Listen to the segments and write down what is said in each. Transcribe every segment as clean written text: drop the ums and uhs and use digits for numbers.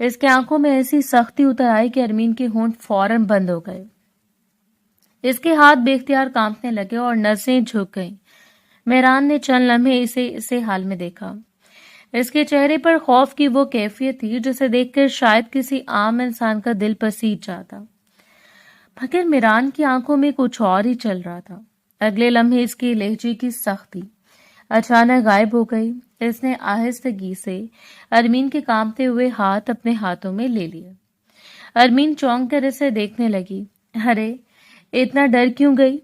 اس کے آنکھوں میں ایسی سختی اتر آئی کہ ارمین کے ہونٹ فوراً بند ہو گئے. اس کے ہاتھ بے اختیار کانپنے لگے اور نسیں جھک گئیں. مہران نے چند لمحے اسے حال میں دیکھا. اس کے چہرے پر خوف کی وہ کیفیت تھی جسے دیکھ کر شاید کسی عام انسان کا دل پسیج جاتا، مگر مہران کی آنکھوں میں کچھ اور ہی چل رہا تھا. اگلے لمحے اس کے لہجے کی سختی اچانک غائب ہو گئی. اس نے آہستگی سے ارمین کے کانپتے ہوئے ہاتھ اپنے ہاتھوں میں لے لیے. ارمین چونک کر اسے دیکھنے لگی. ارے اتنا ڈر کیوں گئی؟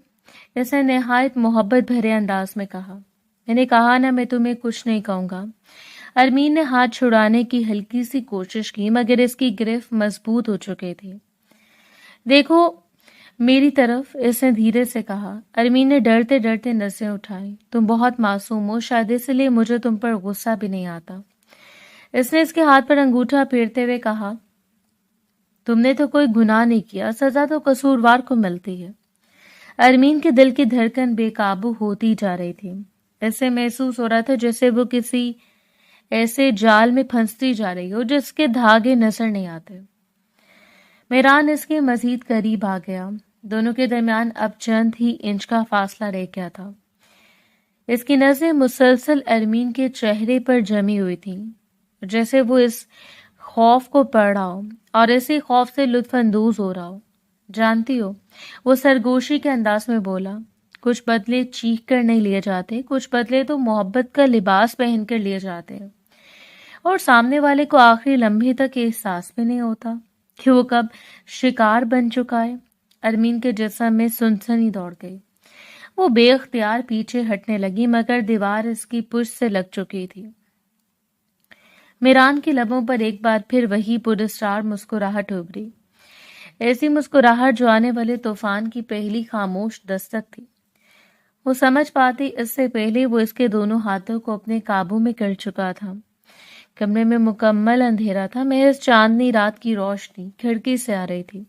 اس نے نہایت محبت بھرے انداز میں کہا. میں نے کہا نا میں تمہیں کچھ نہیں کہوں گا. ارمین نے ہاتھ چھڑانے کی ہلکی سی کوشش کی مگر اس کی گرفت مضبوط ہو چکے تھی. دیکھو میری طرف، اس نے دھیرے سے کہا. ارمین نے ڈرتے ڈرتے نسیں اٹھائی. تم بہت معصوم ہو، شاید اس لیے مجھے تم پر غصہ بھی نہیں آتا. اس نے اس کے ہاتھ پر انگوٹھا پھیرتے ہوئے کہا. تم نے تو کوئی گناہ نہیں کیا، سزا تو قصوروار کو ملتی ہے. ارمین کے دل کی دھڑکن بے قابو ہوتی جا رہی تھی. اسے محسوس ہو رہا تھا جیسے وہ کسی ایسے جال میں پھنستی جا رہی ہو جس کے دھاگے نظر نہیں آتے. مہران اس کے مزید قریب آ گیا. دونوں کے درمیان اب چند ہی انچ کا فاصلہ رہ گیا تھا. اس کی نظریں مسلسل ارمین کے چہرے پر جمی ہوئی تھیں، جیسے وہ اس خوف کو پڑھ رہا ہو اور اسی خوف سے لطف اندوز ہو رہا ہو. جانتی ہو، وہ سرگوشی کے انداز میں بولا، کچھ بدلے چیخ کر نہیں لیے جاتے، کچھ بدلے تو محبت کا لباس پہن کر لیے جاتے ہیں، اور سامنے والے کو آخری لمحے تک احساس بھی نہیں ہوتا کہ وہ کب شکار بن چکا ہے. ارمین کے جسم میں سنسنی دوڑ گئی. وہ بے اختیار پیچھے ہٹنے لگی مگر دیوار اس کی پشت سے لگ چکی تھی. مہران کے لبوں پر ایک بار پھر وہی پراسرار مسکراہٹ ابھری، ایسی مسکراہٹ جو آنے والے طوفان کی پہلی خاموش دستک تھی. وہ سمجھ پاتی اس سے پہلے وہ اس کے دونوں ہاتھوں کو اپنے قابو میں کر چکا تھا. کمرے میں مکمل اندھیرا تھا. محض چاندنی رات کی روشنی کھڑکی سے آ رہی تھی.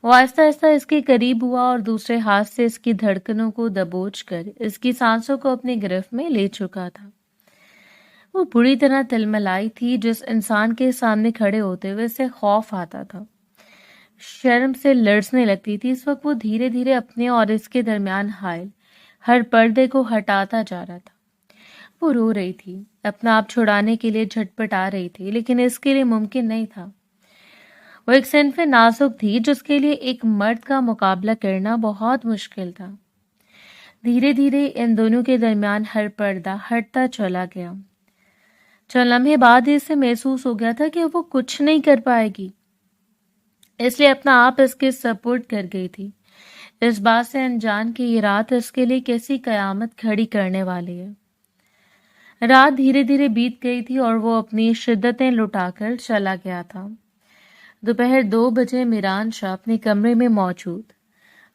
وہ آہستہ آہستہ اس کے قریب ہوا اور دوسرے ہاتھ سے اس کی دھڑکنوں کو دبوچ کر اس کی سانسوں کو اپنی گرفت میں لے چکا تھا. وہ بری طرح تلملائی تھی. جس انسان کے سامنے کھڑے ہوتے ہوئے اسے خوف آتا تھا، شرم سے لرزنے لگتی تھی، اس وقت وہ دھیرے دھیرے اپنے اور اس کے درمیان حائل ہر پردے کو ہٹاتا جا رہا تھا. وہ رو رہی تھی، اپنا آپ چھڑانے کے لیے جھٹپٹا رہی تھی، لیکن اس کے لیے ممکن نہیں تھا. وہ ایک صنف نازک تھی جس کے لیے ایک مرد کا مقابلہ کرنا بہت مشکل تھا. دھیرے دھیرے ان دونوں کے درمیان ہر پردہ ہٹتا چلا گیا. چند لمحے بعد اسے محسوس ہو گیا تھا کہ وہ کچھ نہیں کر پائے گی، اس لیے اپنا آپ اس کے سپرد کر گئی تھی، اس بات سے انجان کہ یہ رات اس کے لیے کیسی قیامت کھڑی کرنے والی ہے. رات دھیرے دھیرے بیت گئی تھی اور وہ اپنی شدتیں لٹا کر چلا گیا تھا. دوپہر 2 بجے مہران شاہ اپنے کمرے میں موجود،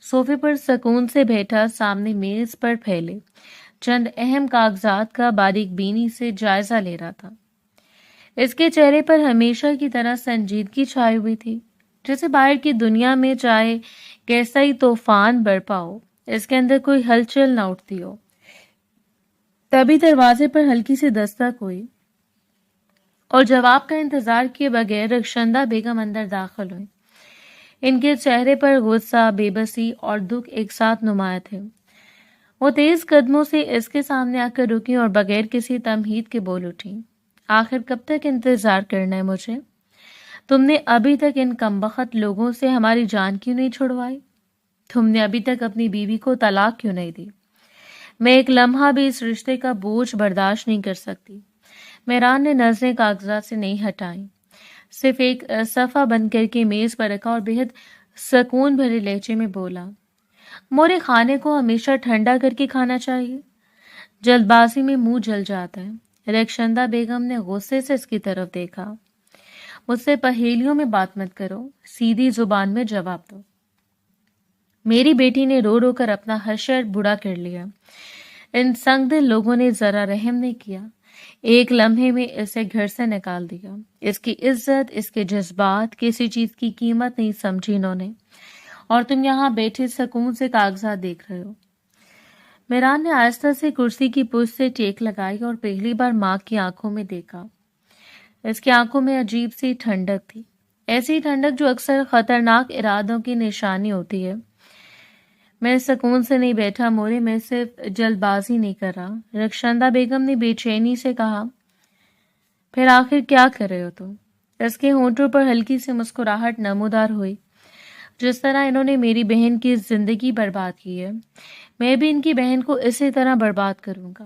صوفے پر سکون سے بیٹھا، سامنے میز پر پھیلے چند اہم کاغذات کا باریک بینی سے جائزہ لے رہا تھا. اس کے چہرے پر ہمیشہ کی طرح سنجیدگی چھائی ہوئی تھی، جیسے باہر کی دنیا میں چاہے کیسا ہی طوفان برپا ہو، اس کے اندر کوئی ہلچل نہ اٹھتی ہو. تبھی دروازے پر ہلکی سی دستک ہوئی اور جواب کا انتظار کیے بغیر رخشندہ بیگم اندر داخل ہوئی. ان کے چہرے پر غصہ، بے بسی اور دکھ ایک ساتھ نمایاں تھے. وہ تیز قدموں سے اس کے سامنے آ کر رکی اور بغیر کسی تمہید کے بول اٹھی، آخر کب تک انتظار کرنا ہے مجھے؟ تم نے ابھی تک ان کمبخت لوگوں سے ہماری جان کیوں نہیں چھڑوائی؟ تم نے ابھی تک اپنی بیوی کو طلاق کیوں نہیں دی؟ میں ایک لمحہ بھی اس رشتے کا بوجھ برداشت نہیں کر سکتی. مہران نے نظریں کاغذات سے نہیں ہٹائیں، صرف ایک صفحہ بند کر کے میز پر رکھا اور بےحد سکون بھرے لہجے میں بولا، مورے کھانے کو ہمیشہ ٹھنڈا کر کے کھانا چاہیے، جلد بازی میں منہ جل جاتا ہے. رخشندہ بیگم نے غصے سے اس کی طرف دیکھا. مجھ سے پہیلیوں میں بات مت کرو، سیدھی زبان میں جواب دو. میری بیٹی نے رو رو کر اپنا حشر بڑا کر لیا. ان سنگ دل لوگوں نے ذرا رحم نہیں کیا، ایک لمحے میں اسے گھر سے نکال دیا. اس کی عزت، اس کے جذبات، کسی چیز کی قیمت نہیں سمجھی انہوں نے، اور تم یہاں بیٹھے سکون سے کاغذات دیکھ رہے ہو. مہران نے آہستہ سے کرسی کی پشت سے ٹیک لگائی اور پہلی بار ماں کی آنکھوں میں دیکھا. اس کی آنکھوں میں عجیب سی ٹھنڈک تھی، ایسی ٹھنڈک جو اکثر خطرناک ارادوں کی نشانی ہوتی ہے۔ میں سکون سے نہیں بیٹھا مورے، میں صرف جلد بازی نہیں کر رہا، رخشندہ بیگم نے بے چینی سے کہا۔ پھر آخر کیا کر رہے ہو تم؟ اس کے ہونٹوں پر ہلکی سی مسکراہٹ نمودار ہوئی۔ جس طرح انہوں نے میری بہن کی زندگی برباد کی ہے، میں بھی ان کی بہن کو اسی طرح برباد کروں گا۔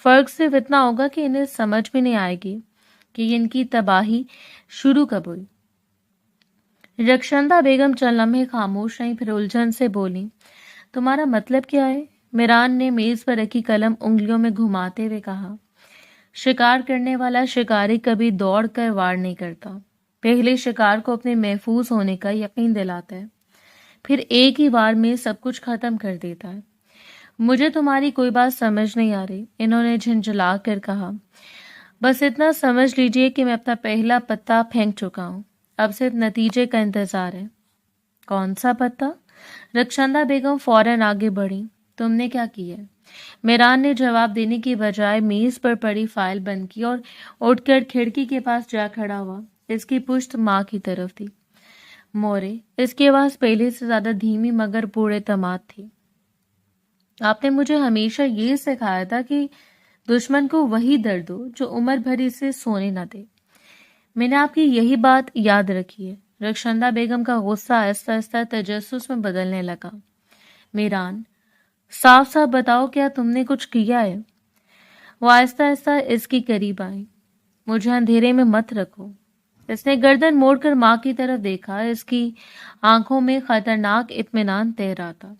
فرق صرف اتنا ہوگا کہ انہیں سمجھ بھی نہیں آئے گی کہ ان کی تباہی شروع کب ہوئی۔ رخشندہ بیگم چند لمحے خاموش رہیں، پھر الجھن سے بولی، تمہارا مطلب کیا ہے؟ میران نے میز پر رکھی قلم انگلیوں میں گھماتے ہوئے کہا۔ شکار کرنے والا شکاری کبھی دوڑ کر وار نہیں کرتا، پہلے شکار کو اپنے محفوظ ہونے کا یقین دلاتا ہے، پھر ایک ہی وار میں سب کچھ ختم کر دیتا ہے۔ مجھے تمہاری کوئی بات سمجھ نہیں آ رہی، انہوں نے جھنجھلا کر کہا۔ بس اتنا سمجھ لیجئے کہ میں اپنا پہلا پتا پھینک چکا ہوں، اب صرف نتیجے کا انتظار ہے۔ کون سا پتا؟ رخشندہ بیگم فوراً آگے بڑھی۔ تم نے کیا کیا ہے؟ میران نے جواب دینے کی بجائے میز پر پڑی فائل بند کی اور اٹھ کر کھڑکی کے پاس جا کھڑا ہوا۔ اس کی پشت ماں کی طرف تھی۔ مورے، اس کی آواز پہلے سے زیادہ دھیمی مگر پورے اعتماد تھی۔ آپ نے مجھے ہمیشہ یہ سکھایا تھا کہ دشمن کو وہی درد ہو جو عمر بھر اسے سونے نہ دے۔ میں نے آپ کی یہی بات یاد رکھی ہے۔ رخشندہ بیگم کا غصہ آہستہ آہستہ تجسس میں بدلنے لگا۔ میران، صاف صاف بتاؤ، کیا تم نے کچھ کیا ہے؟ وہ آہستہ آہستہ اس کی قریب آئی۔ مجھے اندھیرے میں مت رکھو۔ اس نے گردن موڑ کر ماں کی طرف دیکھا، اس کی آنکھوں میں خطرناک اطمینان تیر رہا تھا۔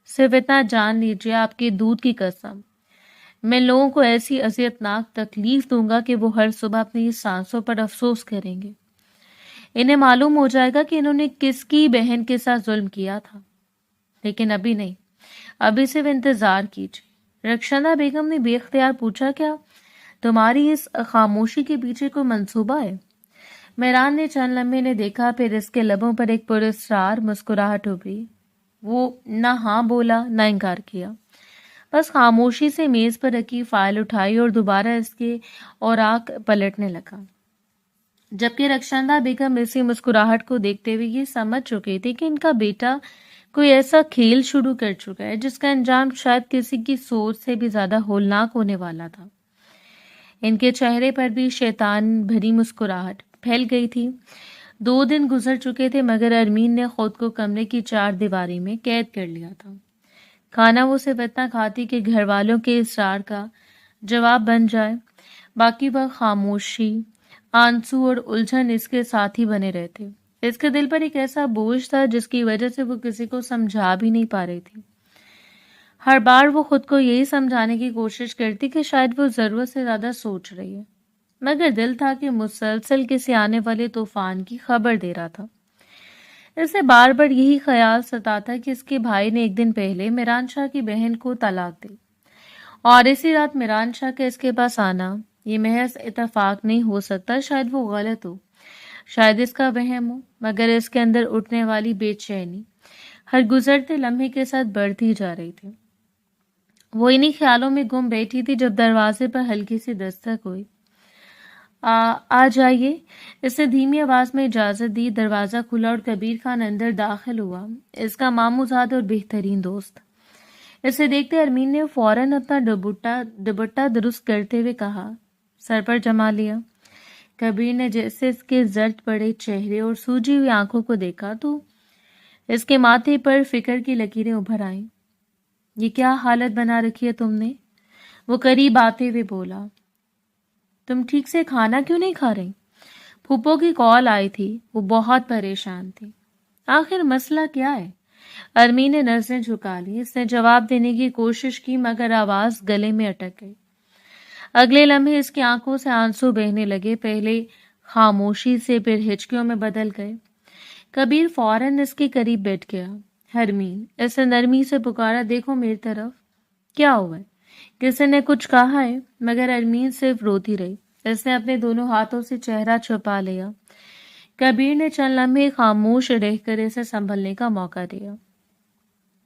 صرف اتنا جان لیجیے، آپ کے دودھ کی قسم، میں لوگوں کو ایسی اذیتناک تکلیف دوں گا کہ وہ ہر صبح اپنی سانسوں پر افسوس کریں گے۔ انہیں معلوم ہو جائے گا کہ انہوں نے کس کی بہن کے ساتھ ظلم کیا تھا، لیکن ابھی نہیں، ابھی صرف انتظار کیجیے۔ رخشندہ بیگم نے بے اختیار پوچھا، کیا تمہاری اس خاموشی کے پیچھے کوئی منصوبہ ہے؟ میران نے چند لمحے نے دیکھا، پھر اس کے لبوں پر ایک پراسرار مسکراہٹ ابھری۔ وہ نہ ہاں بولا نہ انکار کیا، بس خاموشی سے میز پر رکھی فائل اٹھائی اور دوبارہ اس کے اوراق پلٹنے لگا۔ جبکہ رخشندہ بیگم اسی مسکراہٹ کو دیکھتے ہوئے یہ سمجھ چکی تھی کہ ان کا بیٹا کوئی ایسا کھیل شروع کر چکا ہے جس کا انجام شاید کسی کی سوچ سے بھی زیادہ ہولناک ہونے والا تھا۔ ان کے چہرے پر بھی شیطان بھری مسکراہٹ پھیل گئی تھی۔ 2 دن گزر چکے تھے مگر ارمین نے خود کو کمرے کی 4 دیواری میں قید کر لیا تھا۔ کھانا وہ صرف اتنا کھاتی کہ گھر والوں کے اصرار کا جواب بن جائے، باقی وقت خاموشی، آنسو اور الجھن اس کے ساتھ ہی بنے رہتے۔ اس کے دل پر ایک ایسا بوجھ تھا جس کی وجہ سے وہ کسی کو سمجھا بھی نہیں پا رہی تھی۔ ہر بار وہ خود کو یہی سمجھانے کی کوشش کرتی کہ شاید وہ ضرورت سے زیادہ سوچ رہی ہے، مگر دل تھا کہ مسلسل کسی آنے والے طوفان کی خبر دے رہا تھا۔ اسے بار بار یہی خیال ستاتا کہ اس کے بھائی نے ایک دن پہلے میران شاہ کی بہن کو طلاق دی، اور اسی رات میران شاہ کا اس کے پاس آنا یہ محض اتفاق نہیں ہو سکتا، شاید وہ غلط ہو، شاید اس کا وہم ہو، مگر اس کے اندر اٹھنے والی بے چینی ہر گزرتے لمحے کے ساتھ بڑھتی جا رہی تھی۔ وہ انہی خیالوں میں گم بیٹھی تھی جب دروازے پر ہلکی سی دستک ہوئی۔ آ جائیے، اس نے دھیمی آواز میں اجازت دی۔ دروازہ کھلا اور کبیر خان اندر داخل ہوا، اس کا ماموزاد اور بہترین دوست۔ اسے دیکھتے ارمین نے فوراً اپنا دوپٹہ درست کرتے ہوئے کہا، سر پر جما لیا۔ کبیر نے جیسے اس کے زرد پڑے چہرے اور سوجی ہوئی آنکھوں کو دیکھا تو اس کے ماتھے پر فکر کی لکیریں ابھر آئیں۔ یہ کیا حالت بنا رکھی ہے تم نے؟ وہ قریب آتے ہوئے بولا۔ تم ٹھیک سے کھانا کیوں نہیں کھا رہی؟ پھوپھو کی کال آئی تھی، وہ بہت پریشان تھی۔ آخر مسئلہ کیا ہے؟ ارمین نے نظریں جھکا لی۔ اس نے جواب دینے کی کوشش کی مگر آواز گلے میں اٹک گئی۔ اگلے لمحے اس کی آنکھوں سے آنسو بہنے لگے، پہلے خاموشی سے پھر ہچکیوں میں بدل گئے۔ کبیر فوراً اس کے قریب بیٹھ گیا۔ ارمین، اس نے نرمی سے پکارا، دیکھو میری طرف۔ کیا ہوا ہے؟ کسی نے کچھ کہا ہے؟ مگر ارمین صرف روتی رہی۔ اس نے اپنے دونوں ہاتھوں سے چہرہ چھپا لیا۔ کبیر نے چند لمحے خاموش رہ کر اسے سنبھلنے کا موقع دیا،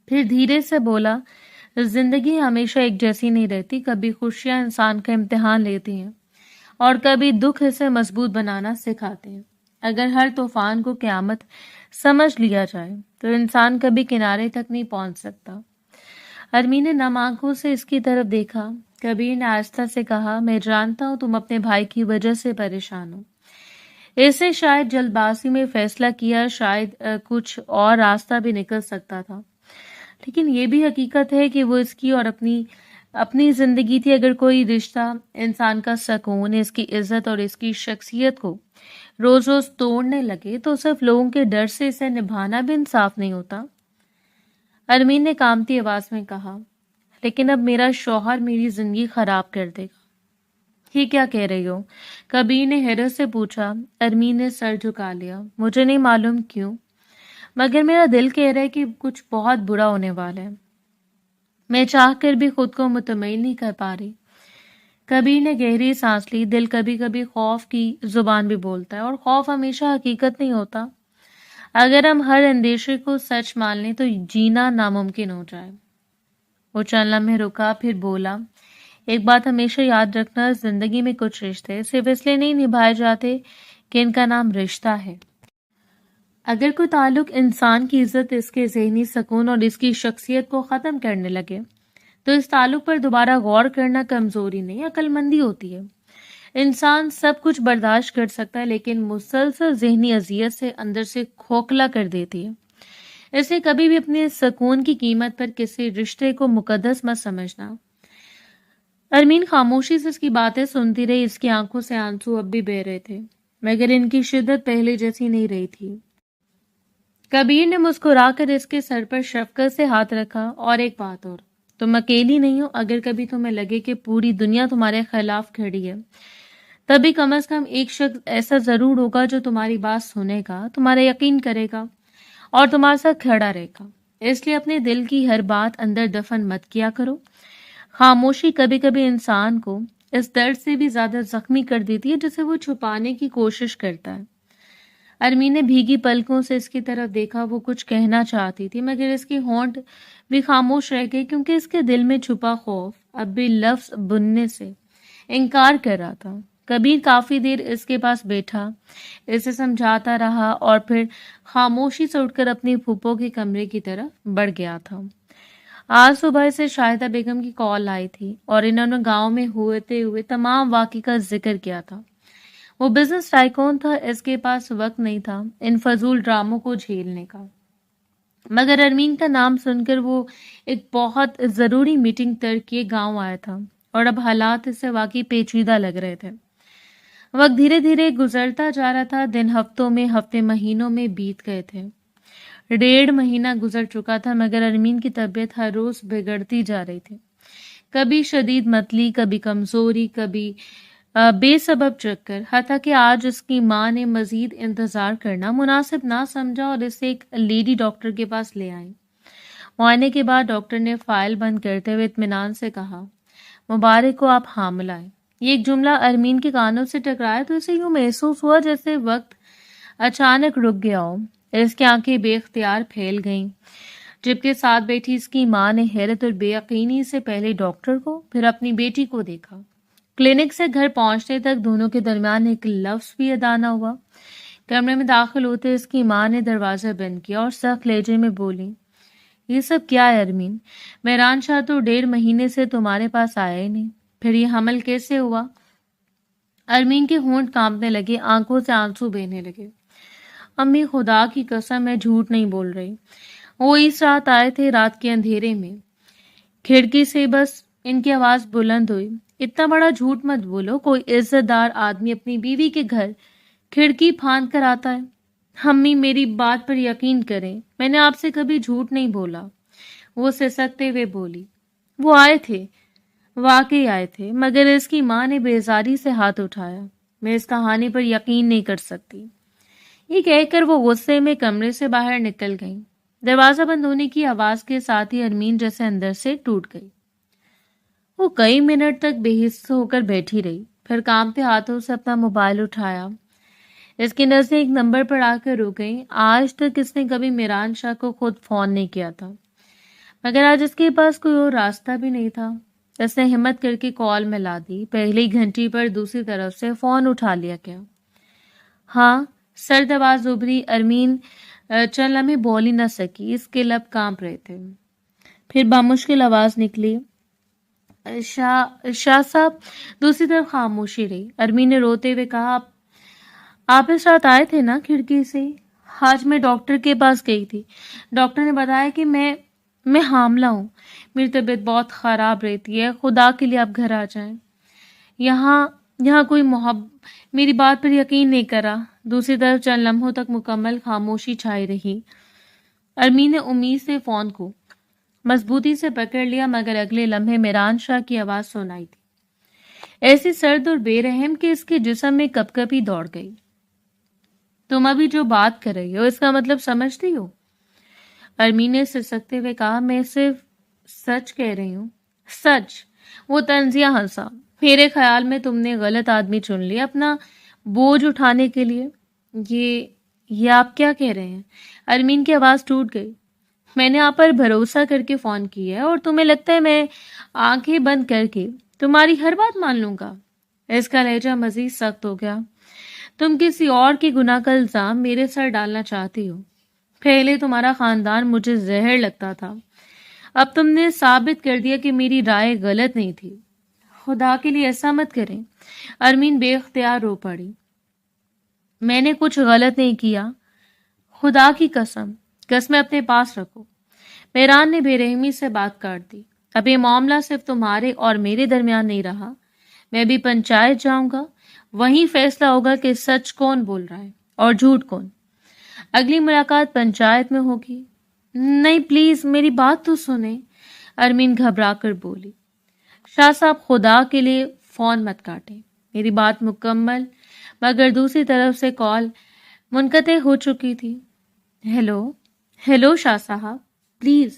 پھر دھیرے سے بولا، زندگی ہمیشہ ایک جیسی نہیں رہتی، کبھی خوشیاں انسان کا امتحان لیتی ہیں اور کبھی دکھ اسے مضبوط بنانا سکھاتے ہیں۔ اگر ہر طوفان کو قیامت سمجھ لیا جائے تو انسان کبھی کنارے تک نہیں پہنچ سکتا۔ ارمین نے نم آنکھوں سے اس کی طرف دیکھا۔ کبیر نے آہستہ سے کہا، میں جانتا ہوں تم اپنے بھائی کی وجہ سے پریشان ہو۔ اسے شاید جلد بازی میں فیصلہ کیا، شاید کچھ اور راستہ بھی نکل سکتا تھا، لیکن یہ بھی حقیقت ہے کہ وہ اس کی اور اپنی زندگی تھی۔ اگر کوئی رشتہ انسان کا سکون، اس کی عزت اور اس کی شخصیت کو روز روز توڑنے لگے تو صرف لوگوں کے ڈر سے اسے نبھانا بھی انصاف نہیں ہوتا۔ ارمین نے کامتی آواز میں کہا، لیکن اب میرا شوہر میری زندگی خراب کر دے گا۔ یہ کیا کہہ رہی ہو؟ کبیر نے حیرت سے پوچھا۔ ارمین نے سر جھکا لیا۔ مجھے نہیں معلوم کیوں، مگر میرا دل کہہ رہا ہے کہ کچھ بہت برا ہونے والا ہے۔ میں چاہ کر بھی خود کو مطمئن نہیں کر پا رہی۔ کبیر نے گہری سانس لی۔ دل کبھی کبھی خوف کی زبان بھی بولتا ہے، اور خوف ہمیشہ حقیقت نہیں ہوتا۔ اگر ہم ہر اندیشے کو سچ مان لیں تو جینا ناممکن ہو جائے۔ وہ چند لمحے رکا، پھر بولا، ایک بات ہمیشہ یاد رکھنا، زندگی میں کچھ رشتے صرف اس لیے نہیں نبھائے جاتے کہ ان کا نام رشتہ ہے۔ اگر کوئی تعلق انسان کی عزت، اس کے ذہنی سکون اور اس کی شخصیت کو ختم کرنے لگے تو اس تعلق پر دوبارہ غور کرنا کمزوری نہیں، عقل مندی ہوتی ہے۔ انسان سب کچھ برداشت کر سکتا ہے، لیکن مسلسل ذہنی اذیت سے اندر سے کھوکھلا کر دیتی ہے۔ اسے کبھی بھی اپنے سکون کی قیمت پر کسی رشتے کو مقدس مت سمجھنا۔ ارمین خاموشی سے اس کی باتیں سنتی رہی۔ اس کی آنکھوں سے آنسو اب بھی بہہ رہے تھے، مگر ان کی شدت پہلے جیسی نہیں رہی تھی۔ کبیر نے مسکرا کر اس کے سر پر شفقت سے ہاتھ رکھا، اور ایک بات اور، تم اکیلی نہیں ہو۔ اگر کبھی تمہیں لگے کہ پوری دنیا تمہارے خلاف کھڑی ہے، تبھی کم از کم ایک شخص ایسا ضرور ہوگا جو تمہاری بات سنے گا، تمہارا یقین کرے گا اور تمہارے ساتھ کھڑا رہے گا۔ اس لیے اپنے دل کی ہر بات اندر دفن مت کیا کرو۔ خاموشی کبھی کبھی انسان کو اس درد سے بھی زیادہ زخمی کر دیتی ہے جسے وہ چھپانے کی کوشش کرتا ہے۔ ارمین نے بھیگی پلکوں سے اس کی طرف دیکھا۔ وہ کچھ کہنا چاہتی تھی، مگر اس کی ہونٹ بھی خاموش رہ گئی، کیونکہ اس کے دل میں چھپا خوف اب بھی لفظ بننے سے انکار کر رہا تھا۔ کبیر کافی دیر اس کے پاس بیٹھا، اسے سمجھاتا رہا، اور پھر خاموشی سے اٹھ کر اپنی پھوپھو کے کمرے کی طرف بڑھ گیا تھا۔ آج صبح سے شاہدہ بیگم کی کال آئی تھی، اور انہوں نے گاؤں میں ہوتے ہوئے تمام واقعے کا ذکر کیا تھا۔ وہ بزنس ٹائکون تھا، اس کے پاس وقت نہیں تھا ان فضول ڈراموں کو جھیلنے کا۔ مگر ارمین کا نام سن کر وہ ایک بہت ضروری میٹنگ ترک کیے گاؤں آیا تھا، اور اب حالات اس سے واقعی پیچیدہ لگ رہے تھے۔ وقت دھیرے دھیرے گزرتا جا رہا تھا، دن ہفتوں میں، ہفتے مہینوں میں بیت گئے تھے۔ 1.5 مہینہ گزر چکا تھا، مگر ارمین کی طبیعت ہر روز بگڑتی جا رہی تھی۔ کبھی شدید متلی، کبھی کمزوری، کبھی بے سبب چکر، حتیٰ کہ آج اس کی ماں نے مزید انتظار کرنا مناسب نہ سمجھا اور اسے ایک لیڈی ڈاکٹر کے پاس لے آئی۔ معائنے کے بعد ڈاکٹر نے فائل بند کرتے ہوئے اطمینان سے کہا، مبارک ہو، آپ حاملہ ہیں۔ یہ ایک جملہ ارمین کے کانوں سے ٹکرایا تو اسے یوں محسوس ہوا جیسے وقت اچانک رک گیا ہو۔ اس کی آنکھیں بے اختیار پھیل گئیں، جبکہ ساتھ بیٹھی اس کی ماں نے حیرت اور بے یقینی سے پہلے ڈاکٹر کو، پھر اپنی بیٹی کو دیکھا۔ کلینک سے گھر پہنچنے تک دونوں کے درمیان ایک لفظ بھی ادا نہ ہوا۔ کمرے میں داخل ہوتے اس کی ماں نے دروازہ بند کیا اور سخت لہجے میں بولی، یہ سب کیا ہے ارمین؟ مہران شاہ تو 1.5 مہینے سے تمہارے پاس آیا ہی نہیں، پھر یہ حمل کیسے ہوا؟ ارمین کے ہونٹ کانپنے لگے، آنکھوں سے آنسو بہنے لگے۔ امی، خدا کی قسم میں جھوٹ نہیں بول رہی۔ وہ اس رات آئے تھے، رات کے اندھیرے میں۔ کھڑکی سے بس ان کی آواز بلند ہوئی، اتنا بڑا جھوٹ مت بولو، کوئی عزت دار آدمی اپنی بیوی کے گھر کھڑکی پھاند کر آتا ہے؟ امی، میری بات پر یقین کریں، میں نے آپ سے کبھی جھوٹ نہیں بولا۔ وہ سسکتے ہوئے بولی، وہ آئے تھے، واقعی آئے تھے، مگر اس کی ماں نے بیزاری سے ہاتھ اٹھایا۔ میں اس کہانی پر یقین نہیں کر سکتی۔ یہ کہہ کر وہ غصے میں کمرے سے باہر نکل گئی۔ دروازہ بند ہونے کی آواز کے ساتھ ہی ارمین جیسے اندر سے ٹوٹ گئی۔ وہ کئی منٹ تک بے حس ہو کر بیٹھی رہی، پھر کانپتے ہاتھوں سے اپنا موبائل اٹھایا۔ اس کی نظریں ایک نمبر پر آ کر رک گئیں۔ آج تک اس نے کبھی مہران شاہ کو خود فون نہیں کیا تھا، مگر آج اس کے پاس کوئی اور راستہ بھی نہیں تھا۔ اس نے ہمت کر کے کال ملا دی. پہلی گھنٹی پر دوسری طرف سے فون اٹھا لیا گیا. ہاں. سرد آواز ابھری. ارمین چند لمحے بول ہی نہ سکی، اس کے لب کانپ رہے تھے. پھر بامشکل آواز نکلی، شاہ صاحب. دوسری طرف خاموشی رہی. ارمین نے روتے ہوئے کہا، آپ اس رات آئے تھے نا کھڑکی سے؟ آج میں ڈاکٹر کے پاس گئی تھی. ڈاکٹر نے بتایا کہ میں حاملہ ہوں. میری طبیعت بہت خراب رہتی ہے. خدا کے لیے آپ گھر آ جائیں. یہاں کوئی میری بات پر یقین نہیں کرا. دوسری طرف چند لمحوں تک مکمل خاموشی چھائی رہی. ارمین نے امید سے فون کو مضبوطی سے پکڑ لیا، مگر اگلے لمحے میران شاہ کی آواز سنائی دی، ایسی سرد اور بے رحم کہ اس کے جسم میں کپ کپی دوڑ گئی. تم ابھی جو بات کر رہی ہو اس کا مطلب سمجھتی ہو؟ ارمین نے سسکتے ہوئے کہا، میں صرف سچ کہہ رہی ہوں. سچ؟ وہ طنزیہ ہنسا. میرے خیال میں تم نے غلط آدمی چن لیا اپنا بوجھ اٹھانے کے لیے. یہ آپ کیا کہہ رہے ہیں؟ ارمین کی آواز ٹوٹ گئی. میں نے آپ پر بھروسہ کر کے فون کیا ہے اور تمہیں لگتا ہے میں آنکھیں بند کر کے تمہاری ہر بات مان لوں گا؟ اس کا لہجہ مزید سخت ہو گیا. تم کسی اور کی گناہ کا الزام میرے سر ڈالنا چاہتی ہو. پہلے تمہارا خاندان مجھے زہر لگتا تھا، اب تم نے ثابت کر دیا کہ میری رائے غلط نہیں تھی. خدا کے لیے ایسا مت کریں. ارمین بے اختیار رو پڑی. میں نے کچھ غلط نہیں کیا، خدا کی قسم اپنے پاس رکھو. میران نے بے رحمی سے بات کاٹ دی. اب یہ معاملہ صرف تمہارے اور میرے درمیان نہیں رہا. میں بھی پنچایت جاؤں گا، وہیں فیصلہ ہوگا کہ سچ کون بول رہا ہے اور جھوٹ کون. اگلی ملاقات پنچایت میں ہوگی. نہیں پلیز میری بات تو سنیں. ارمین گھبرا کر بولی. شاہ صاحب خدا کے لیے فون مت کاٹیں، میری بات مکمل. مگر دوسری طرف سے کال منقطع ہو چکی تھی. ہیلو شاہ صاحب پلیز.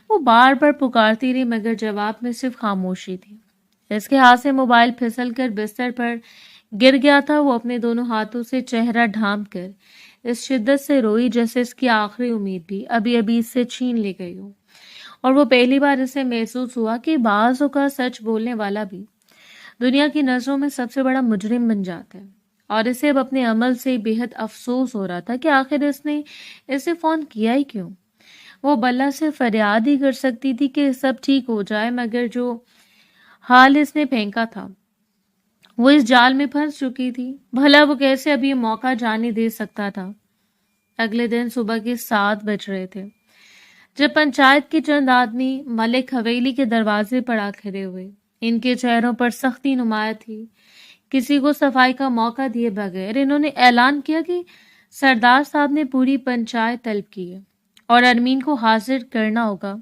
وہ بار بار پکارتی رہی مگر جواب میں صرف خاموشی تھی. اس کے ہاتھ سے موبائل پھسل کر بستر پر گر گیا تھا. وہ اپنے دونوں ہاتھوں سے چہرہ ڈھانپ کر اس شدت سے روئی جیسے اس کی آخری امید بھی ابھی اس سے چھین لی گئی ہو. اور وہ پہلی بار اسے محسوس ہوا کہ بعض اوقات سچ بولنے والا بھی دنیا کی نظروں میں سب سے بڑا مجرم بن جاتا ہے. اور اسے اب اپنے عمل سے بے حد افسوس ہو رہا تھا کہ آخر اس نے اسے فون کیا ہی کیوں. وہ بلّہ سے فریاد ہی کر سکتی تھی کہ سب ٹھیک ہو جائے، مگر جو حال اس نے پھینکا تھا وہ اس جال میں پھنس چکی تھی. بھلا وہ کیسے اب یہ موقع جانے دے سکتا تھا؟ اگلے دن صبح کے 7 بج رہے تھے جب پنچایت کے چند آدمی ملک حویلی کے دروازے پر آ کھڑے ہوئے. ان کے چہروں پر سختی نمایاں تھی. کسی کو صفائی کا موقع دیے بغیر انہوں نے اعلان کیا کہ سردار صاحب نے پوری پنچایت طلب کی ہے اور ارمین کو حاضر کرنا ہوگا.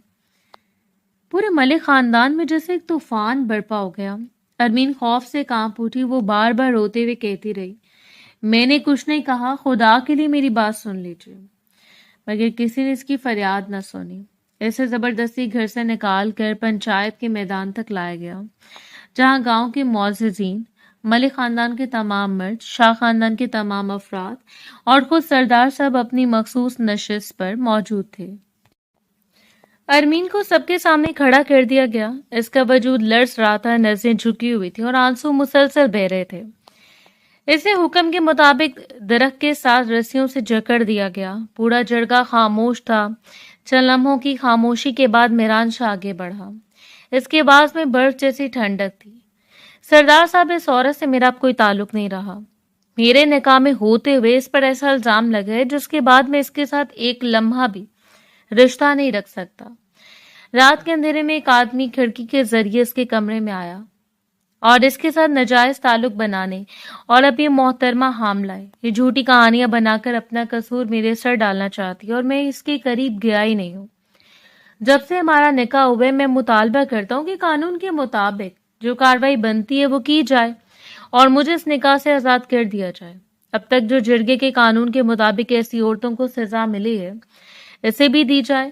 پورے ملک خاندان میں جیسے ایک طوفان برپا ہو گیا. ارمین خوف سے کانپ اٹھی. وہ بار بار روتے ہوئے کہتی رہی، میں نے کچھ نہیں کہا، خدا کے لیے میری بات سن لیجیے. مگر کسی نے اس کی فریاد نہ سنی. اسے زبردستی گھر سے نکال کر پنچایت کے میدان تک لایا گیا، جہاں گاؤں کے معززین، ملک خاندان کے تمام مرد، شاہ خاندان کے تمام افراد اور خود سردار صاحب اپنی مخصوص نشست پر موجود تھے. ارمین کو سب کے سامنے کھڑا کر دیا گیا. اس کا وجود لرز رہا تھا، نظریں جھکی ہوئی تھی اور آنسو مسلسل بہہ رہے تھے. اسے حکم کے مطابق درخت کے ساتھ رسیوں سے جکڑ دیا گیا. پورا جرگہ خاموش تھا. چند لمحوں کی خاموشی کے بعد میران شاہ آگے بڑھا. اس کے آواز میں برف جیسی ٹھنڈک تھی. سردار صاحب، اس عورت سے میرا اب کوئی تعلق نہیں رہا. میرے نکاح میں ہوتے ہوئے اس پر ایسا الزام لگا ہے جس کے بعد میں اس کے ساتھ ایک لمحہ بھی رشتہ نہیں رکھ سکتا. رات کے اندھیرے میں ایک آدمی کھڑکی کے ذریعے اس کے کمرے میں آیا اور اس کے ساتھ ناجائز تعلق بنانے اور اب یہ محترمہ حاملہ ہے، یہ جھوٹی کہانیاں بنا کر اپنا قصور میرے سر ڈالنا چاہتی ہے اور میں اس کے قریب گیا ہی نہیں ہوں. جب سے ہمارا نکاح ہوئے میں مطالبہ کرتا ہوں کہ قانون کے مطابق جو کارروائی بنتی ہے وہ کی جائے اور مجھے اس نکاح سے آزاد کر دیا جائے. اب تک جو جرگے کے قانون کے مطابق ایسی عورتوں کو سزا ملی ہے اسے بھی دی جائے.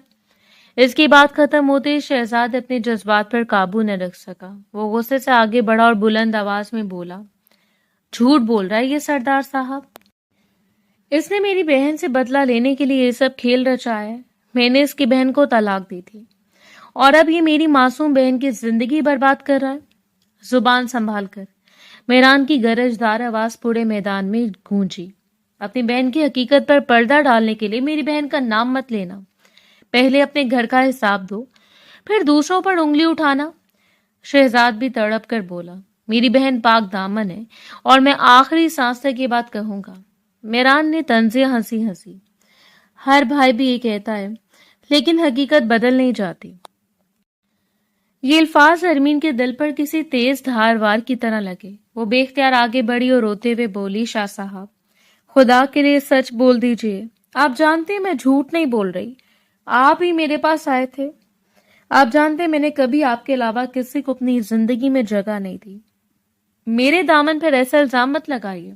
اس کی بات ختم ہوتے ہی شہزاد اپنے جذبات پر قابو نہ رکھ سکا. وہ غصے سے آگے بڑھا اور بلند آواز میں بولا، جھوٹ بول رہا ہے یہ سردار صاحب. اس نے میری بہن سے بدلہ لینے کے لیے یہ سب کھیل رچا ہے. میں نے اس کی بہن کو طلاق دی تھی اور اب یہ میری معصوم بہن کی زندگی برباد کر رہا ہے. زبان سنبھال کر. میران کی گرجدار آواز پورے میدان میں گونجی. اپنی بہن کی حقیقت پر پردہ ڈالنے کے لیے میری بہن کا نام مت لینا. پہلے اپنے گھر کا حساب دو، پھر دوسروں پر انگلی اٹھانا. شہزاد بھی تڑپ کر بولا، میری بہن پاک دامن ہے اور میں آخری سانس تک یہ بات کہوں گا. میران نے طنزیہ ہنسی. ہر بھائی بھی یہ کہتا ہے، لیکن حقیقت بدل نہیں جاتی. یہ الفاظ ارمین کے دل پر کسی تیز دھار وار کی طرح لگے. وہ بے اختیار آگے بڑھی اور روتے ہوئے بولی، شاہ صاحب خدا کے لیے سچ بول دیجئے. آپ جانتے میں جھوٹ نہیں بول رہی. آپ ہی میرے پاس آئے تھے. آپ جانتے میں نے کبھی آپ کے علاوہ کسی کو اپنی زندگی میں جگہ نہیں دی. میرے دامن پر ایسا الزام مت لگائیے.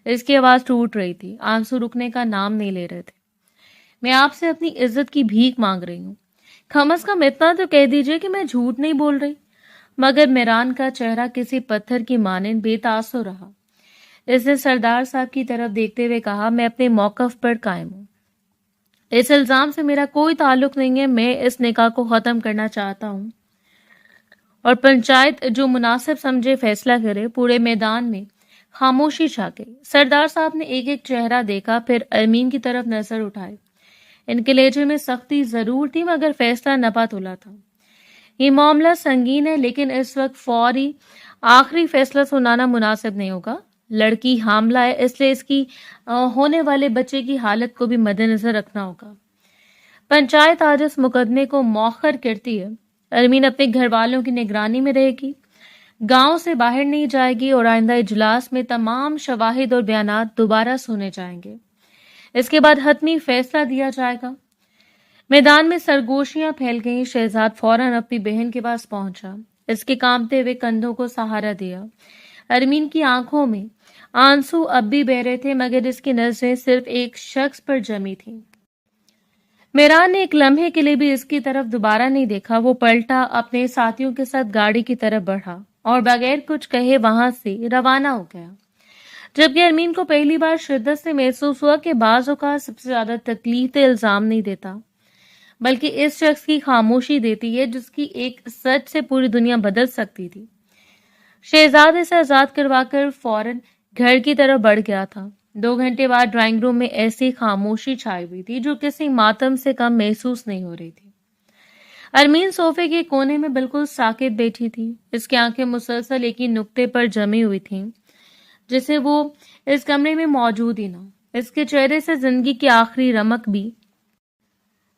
اس کی آواز ٹوٹ رہی تھی. آنسو رکنے کا نام نہیں لے رہے تھے. میں آپ سے اپنی عزت کی بھیک مانگ رہی ہوں. کم از کم اتنا تو کہہ دیجئے کہ میں جھوٹ نہیں بول رہی. مگر میران کا چہرہ کسی پتھر کی مانند بے تاثر رہا. اس نے سردار صاحب کی طرف دیکھتے ہوئے کہا، میں اپنے موقف پر قائم ہوں. اس الزام سے میرا کوئی تعلق نہیں ہے. میں اس نکاح کو ختم کرنا چاہتا ہوں اور پنچایت جو مناسب سمجھے فیصلہ کرے. پورے میدان میں خاموشی چھا گئی. سردار صاحب نے ایک ایک چہرہ دیکھا، پھر ارمین کی طرف نظر اٹھائی. ان کے لہجے میں سختی ضرور تھی مگر فیصلہ نپا تولا تھا. یہ معاملہ سنگین ہے، لیکن اس وقت فوری آخری فیصلہ سنانا مناسب نہیں ہوگا. لڑکی حاملہ ہے، اس لیے اس کی ہونے والے بچے کی حالت کو بھی مد نظر رکھنا ہوگا. پنچایت آج اس مقدمے کو مؤخر کرتی ہے. ارمین اپنے گھر والوں کی نگرانی میں رہے گی، گاؤں سے باہر نہیں جائے گی اور آئندہ اجلاس میں تمام شواہد اور بیانات دوبارہ سنے جائیں گے. اس کے بعد حتمی فیصلہ دیا جائے گا. میدان میں سرگوشیاں پھیل گئیں. شہزاد فوراً اپنی بہن کے پاس پہنچا. اس کے کانپتے ہوئے کندھوں کو سہارا دیا. ارمین کی آنکھوں میں آنسو اب بھی بہ رہے تھے مگر اس کی نظریں صرف ایک شخص پر جمی تھیں. میران نے ایک لمحے کے لیے بھی اس کی طرف دوبارہ نہیں دیکھا. وہ پلٹا، اپنے ساتھیوں کے ساتھ گاڑی کی طرف بڑھا اور بغیر کچھ کہے وہاں سے روانہ ہو گیا. جبکہ ارمین کو پہلی بار شدت سے محسوس ہوا کہ بعض اوقات سب سے زیادہ تکلیف الزام نہیں دیتا بلکہ اس شخص کی خاموشی دیتی ہے جس کی ایک سچ سے پوری دنیا بدل سکتی تھی. شہزادے سے آزاد کروا کر فوراً گھر کی طرف بڑھ گیا تھا. 2 گھنٹے بعد ڈرائنگ روم میں ایسی خاموشی چھائی ہوئی تھی جو کسی ماتم سے کم محسوس نہیں ہو رہی تھی. ارمین صوفے کے کونے میں بالکل ساکت بیٹھی تھی. اس کی آنکھیں مسلسل ایک ہی نقطے پر جمی ہوئی تھیں جسے وہ اس کمرے میں موجود ہی نہ. اس کے چہرے سے زندگی کی آخری رمق بھی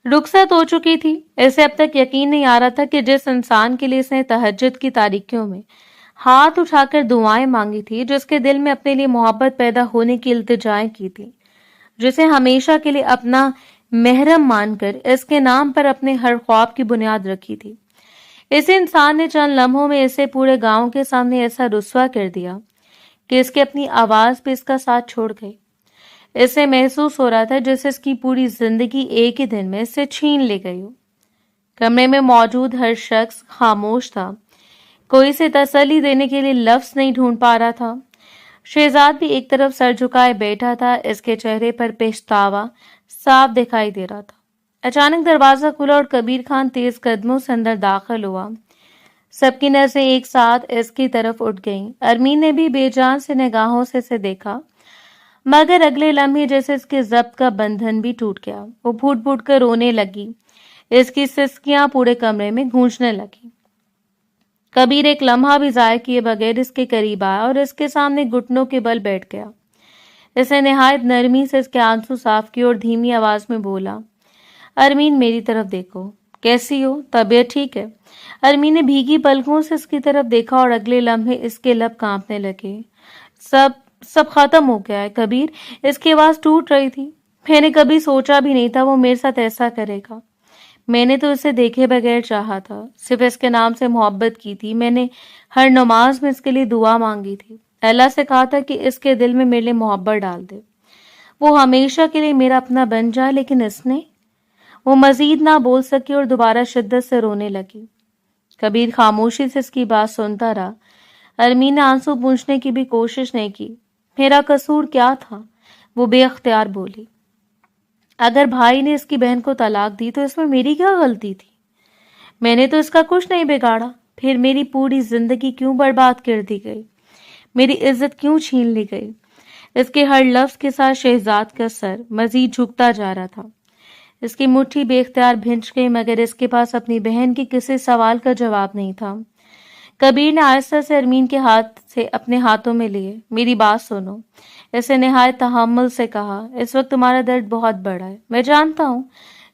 رخصت ہو چکی تھی. اسے اب تک یقین نہیں آ رہا تھا کہ جس انسان کے لیے اس نے تہجد کی تاریکیوں میں ہاتھ اٹھا کر دعائیں مانگی تھی، جس کے دل میں اپنے لیے محبت پیدا ہونے کی التجائیں کی تھی، جسے ہمیشہ کے لیے اپنا محرم مان کر اس کے نام پر اپنے ہر خواب کی بنیاد رکھی تھی، اس انسان نے چند لمحوں میں اسے پورے گاؤں کے سامنے ایسا رسوا کر دیا کہ اس کی اپنی آواز بھی اس کا ساتھ چھوڑ گئی. اسے محسوس ہو رہا تھا جیسے اس کی پوری زندگی ایک ہی دن میں اس سے چھین لی گئی ہو. کمرے میں موجود ہر شخص خاموش تھا. کوئی اسے تسلی دینے کے لیے لفظ نہیں ڈھونڈ پا رہا تھا. شہزاد بھی ایک طرف سر جھکائے بیٹھا تھا. اس کے چہرے پر پچھتاوا صاف دکھائی دے رہا تھا. اچانک دروازہ کھلا اور کبیر خان تیز قدموں سے اندر داخل ہوا. سب کی نظریں ایک ساتھ اس کی طرف اٹھ گئیں. ارمین نے بھی بے جان سے نگاہوں سے اسے دیکھا مگر اگلے لمحے جیسے اس کے ضبط کا بندھن بھی ٹوٹ گیا. وہ پھوٹ پھوٹ کر رونے لگی. اس کی سسکیاں پورے کمرے میں گونجنے لگی. کبیر ایک لمحہ بھی ضائع کیے بغیر اس کے قریب آیا اور اس کے سامنے گھٹنوں کے بل بیٹھ گیا. اس نے نہایت نرمی سے اس کے آنسو صاف کیے اور دھیمی آواز میں بولا، ارمین میری طرف دیکھو. کیسی ہو؟ طبیعت ٹھیک ہے؟ ارمین نے بھیگی پلکوں سے اس کی طرف دیکھا اور اگلے لمحے اس کے لب کانپنے لگے. سب ختم ہو گیا ہے کبیر. اس کی آواز ٹوٹ رہی تھی. میں نے کبھی سوچا بھی نہیں تھا وہ میرے ساتھ ایسا کرے گا. میں نے تو اسے دیکھے بغیر چاہا تھا، صرف اس کے نام سے محبت کی تھی. میں نے ہر نماز میں اس کے لیے دعا مانگی تھی. اللہ سے کہا تھا کہ اس کے دل میں میرے لیے محبت ڈال دے، وہ ہمیشہ کے لیے میرا اپنا بن جائے. لیکن اس نے. وہ مزید نہ بول سکی اور دوبارہ شدت سے رونے لگی. کبیر خاموشی سے اس کی بات سنتا رہا. ارمین نے آنسو پوچھنے کی بھی کوشش نہیں کی. میرا قصور کیا تھا؟ وہ بے اختیار بولی. اگر بھائی نے اس کی بہن کو طلاق دی تو اس میں میری کیا غلطی تھی؟ میں نے تو اس کا کچھ نہیں بگاڑا، پھر میری پوری زندگی کیوں برباد کر دی گئی؟ میری عزت کیوں چھین لی گئی؟ اس کے ہر لفظ کے ساتھ شہزاد کا سر مزید جھکتا جا رہا تھا۔ اس کی مٹھی بے اختیار بھنج گئی، مگر اس کے پاس اپنی بہن کے کسی سوال کا جواب نہیں تھا۔ کبیر نے آہستہ سے ارمین کے ہاتھ سے اپنے ہاتھوں میں لیے۔ میری بات سنو، اسے نہایت تحمل سے کہا، اس وقت تمہارا درد بہت بڑا ہے، میں جانتا ہوں،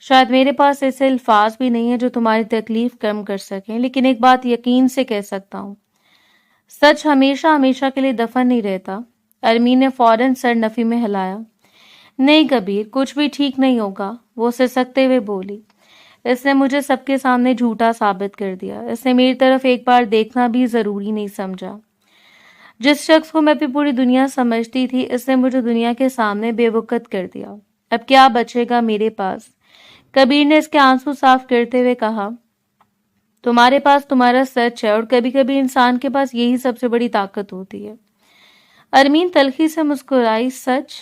شاید میرے پاس ایسے الفاظ بھی نہیں ہیں جو تمہاری تکلیف کم کر سکیں، لیکن ایک بات یقین سے کہہ سکتا ہوں، سچ ہمیشہ ہمیشہ کے لیے دفن نہیں رہتا۔ ارمین نے فوراً سر نفی میں ہلایا۔ نہیں کبیر، کچھ بھی ٹھیک نہیں ہوگا، وہ سسکتے ہوئے بولی۔ اس نے مجھے سب کے سامنے جھوٹا ثابت کر دیا، اس نے میری طرف ایک بار دیکھنا بھی ضروری نہیں سمجھا۔ جس شخص کو میں اپنی پوری دنیا سمجھتی تھی، اس نے مجھے دنیا کے سامنے بے وقت کر دیا۔ اب کیا بچے گا میرے پاس؟ کبیر نے اس کے آنسو صاف کرتے ہوئے کہا، تمہارے پاس تمہارا سچ ہے، اور کبھی کبھی انسان کے پاس یہی سب سے بڑی طاقت ہوتی ہے۔ ارمین تلخی سے مسکرائی۔ سچ؟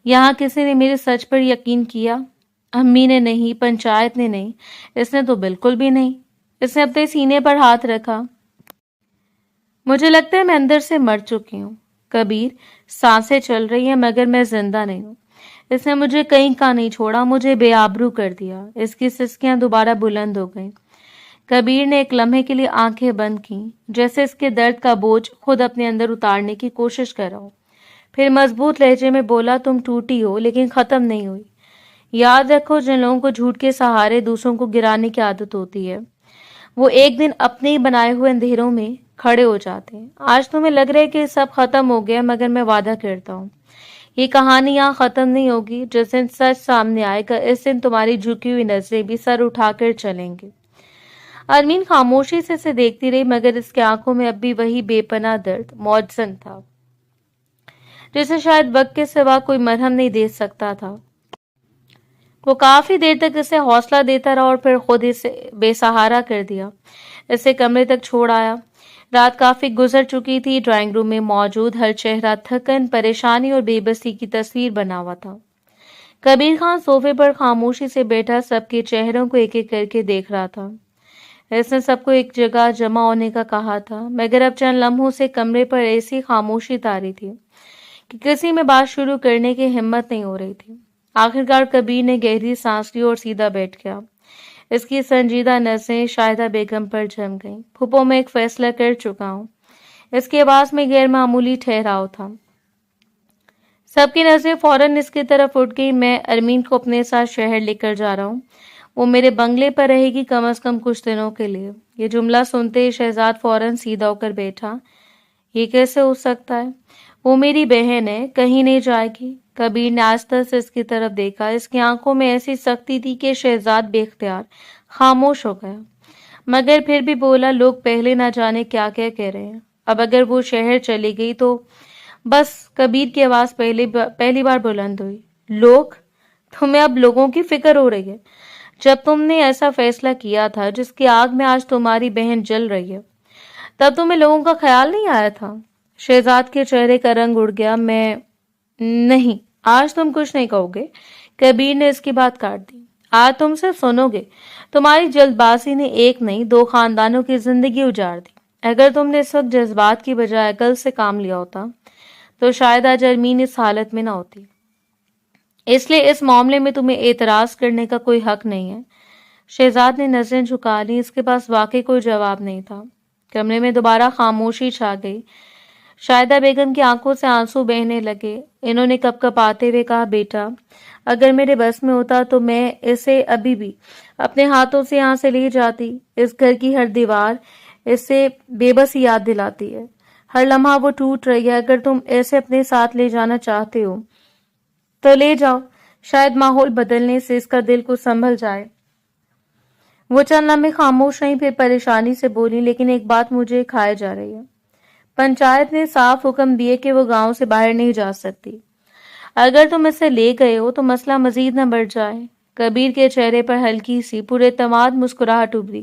یہاں کسی نے میرے سچ پر یقین کیا؟ امی نے نہیں، پنچایت نے نہیں، اس نے تو بالکل بھی نہیں۔ اس نے اپنے سینے پر ہاتھ رکھا۔ مجھے لگتا ہے میں اندر سے مر چکی ہوں کبیر، سانسیں چل رہی ہیں مگر میں زندہ نہیں ہوں۔ اس نے مجھے کہیں کا نہیں چھوڑا، مجھے بے آبرو کر دیا۔ اس کی سسکیاں دوبارہ بلند ہو گئیں۔ کبیر نے ایک لمحے کے لیے آنکھیں بند کیں، جیسے اس کے درد کا بوجھ خود اپنے اندر اتارنے کی کوشش کر رہا ہو۔ پھر مضبوط لہجے میں بولا، تم ٹوٹی ہو لیکن ختم نہیں ہوئی۔ یاد رکھو، جن لوگوں کو جھوٹ کے سہارے دوسروں کو گرانے کی عادت ہوتی ہے، وہ ایک دن اپنے ہی بنائے ہوئے اندھیروں میں کھڑے ہو جاتے ہیں۔ آج تمہیں لگ رہا ہے کہ سب ختم ہو گیا، مگر میں وعدہ کرتا ہوں یہ کہانی یہاں ختم نہیں ہوگی۔ جس دن سچ سامنے آئے گا، اس دن تمہاری جھکی ہوئی نظریں بھی سر اٹھا کر چلیں گے۔ ارمین خاموشی سے اسے دیکھتی رہی، مگر اس کے آنکھوں میں اب بھی وہی بے پناہ درد موجزن تھا، جسے شاید وقت کے سوا کوئی مرہم نہیں دے سکتا تھا۔ وہ کافی دیر تک اسے حوصلہ دیتا رہا اور پھر خود اسے بے سہارا کر دیا۔ اسے کمرے تک چھوڑ آیا۔ رات کافی گزر چکی تھی۔ ڈرائنگ روم میں موجود ہر چہرہ تھکن، پریشانی اور بے بسی کی تصویر بنا ہوا تھا۔ کبیر خان صوفے پر خاموشی سے بیٹھا سب کے چہروں کو ایک ایک کر کے دیکھ رہا تھا۔ اس نے سب کو ایک جگہ جمع ہونے کا کہا تھا، مگر اب چند لمحوں سے کمرے پر ایسی خاموشی طاری تھی کہ کسی میں بات شروع کرنے کی ہمت نہیں ہو رہی تھی۔ آخرکار کبیر نے گہری سانس لی اور سیدھا بیٹھ گیا۔ اس کی سنجیدہ نظریں شاہدہ بیگم پر جم گئیں۔ پھپھو، میں ایک فیصلہ کر چکا ہوں۔ اس کی آواز میں غیر معمولی ٹھہراؤ تھا۔ سب کی نظریں فوراً اس کی طرف اٹھ گئی۔ میں ارمین کو اپنے ساتھ شہر لے کر جا رہا ہوں، وہ میرے بنگلے پر رہے گی کم از کم کچھ دنوں کے لیے۔ یہ جملہ سنتے ہی شہزاد فوراً سیدھا ہو کر بیٹھا۔ یہ کیسے ہو سکتا ہے؟ وہ میری بہن ہے، کہیں نہیں جائے گی۔ کبیر نے آہستہ سے اس کی طرف دیکھا۔ اس کی آنکھوں میں ایسی سختی تھی کہ شہزاد بے اختیار خاموش ہو گیا، مگر پھر بھی بولا، لوگ پہلے نہ جانے کیا کیا کہہ رہے ہیں۔ اب اگر وہ شہر چلی گئی تو بس۔ کبیر کی آواز پہلی بار بلند ہوئی۔ لوگ؟ تمہیں اب لوگوں کی فکر ہو رہی ہے؟ جب تم نے ایسا فیصلہ کیا تھا جس کی آگ میں آج تمہاری بہن جل رہی ہے، تب تمہیں لوگوں کا خیال نہیں آیا تھا؟ شہزاد کے چہرے کا رنگ اڑ گیا۔ میں نہیں، آج تم کچھ نہیں کہو گے، کبیر نے اس کی بات کاٹ دی۔ آج تم سے سنو گے۔ تمہاری جلد بازی نے ایک نہیں 2 خاندانوں کی زندگی اجاڑ دی۔ اگر تم نے اس وقت جذبات کی بجائے عقل سے کام لیا ہوتا تو شاید آج ارمین اس حالت میں نہ ہوتی۔ اس لیے اس معاملے میں تمہیں اعتراض کرنے کا کوئی حق نہیں ہے۔ شہزاد نے نظریں جھکا لی۔ اس کے پاس واقعی کوئی جواب نہیں تھا۔ کمرے میں دوبارہ خاموشی چھا گئی۔ شاہدہ بیگم کی آنکھوں سے آنسو بہنے لگے۔ انہوں نے کپ کپ آتے ہوئے کہا، بیٹا، اگر میرے بس میں ہوتا تو میں اسے ابھی بھی اپنے ہاتھوں سے یہاں سے لے جاتی۔ اس گھر کی ہر دیوار اسے بے بسی یاد دلاتی ہے، ہر لمحہ وہ ٹوٹ رہی ہے۔ اگر تم ایسے اپنے ساتھ لے جانا چاہتے ہو تو لے جاؤ، شاید ماحول بدلنے سے اس کا دل کو سنبھل جائے۔ وہ چند لمحے خاموش رہیں، پھر پریشانی سے بولی، لیکن ایک بات مجھے کھائے جا رہی ہے۔ پنچایت نے صاف حکم دیے کہ وہ گاؤں سے باہر نہیں جا سکتی۔ اگر تم اسے لے گئے ہو تو مسئلہ مزید نہ بڑھ جائے۔ کبیر کے چہرے پر ہلکی سی پورے اعتماد مسکراہٹ ابھری۔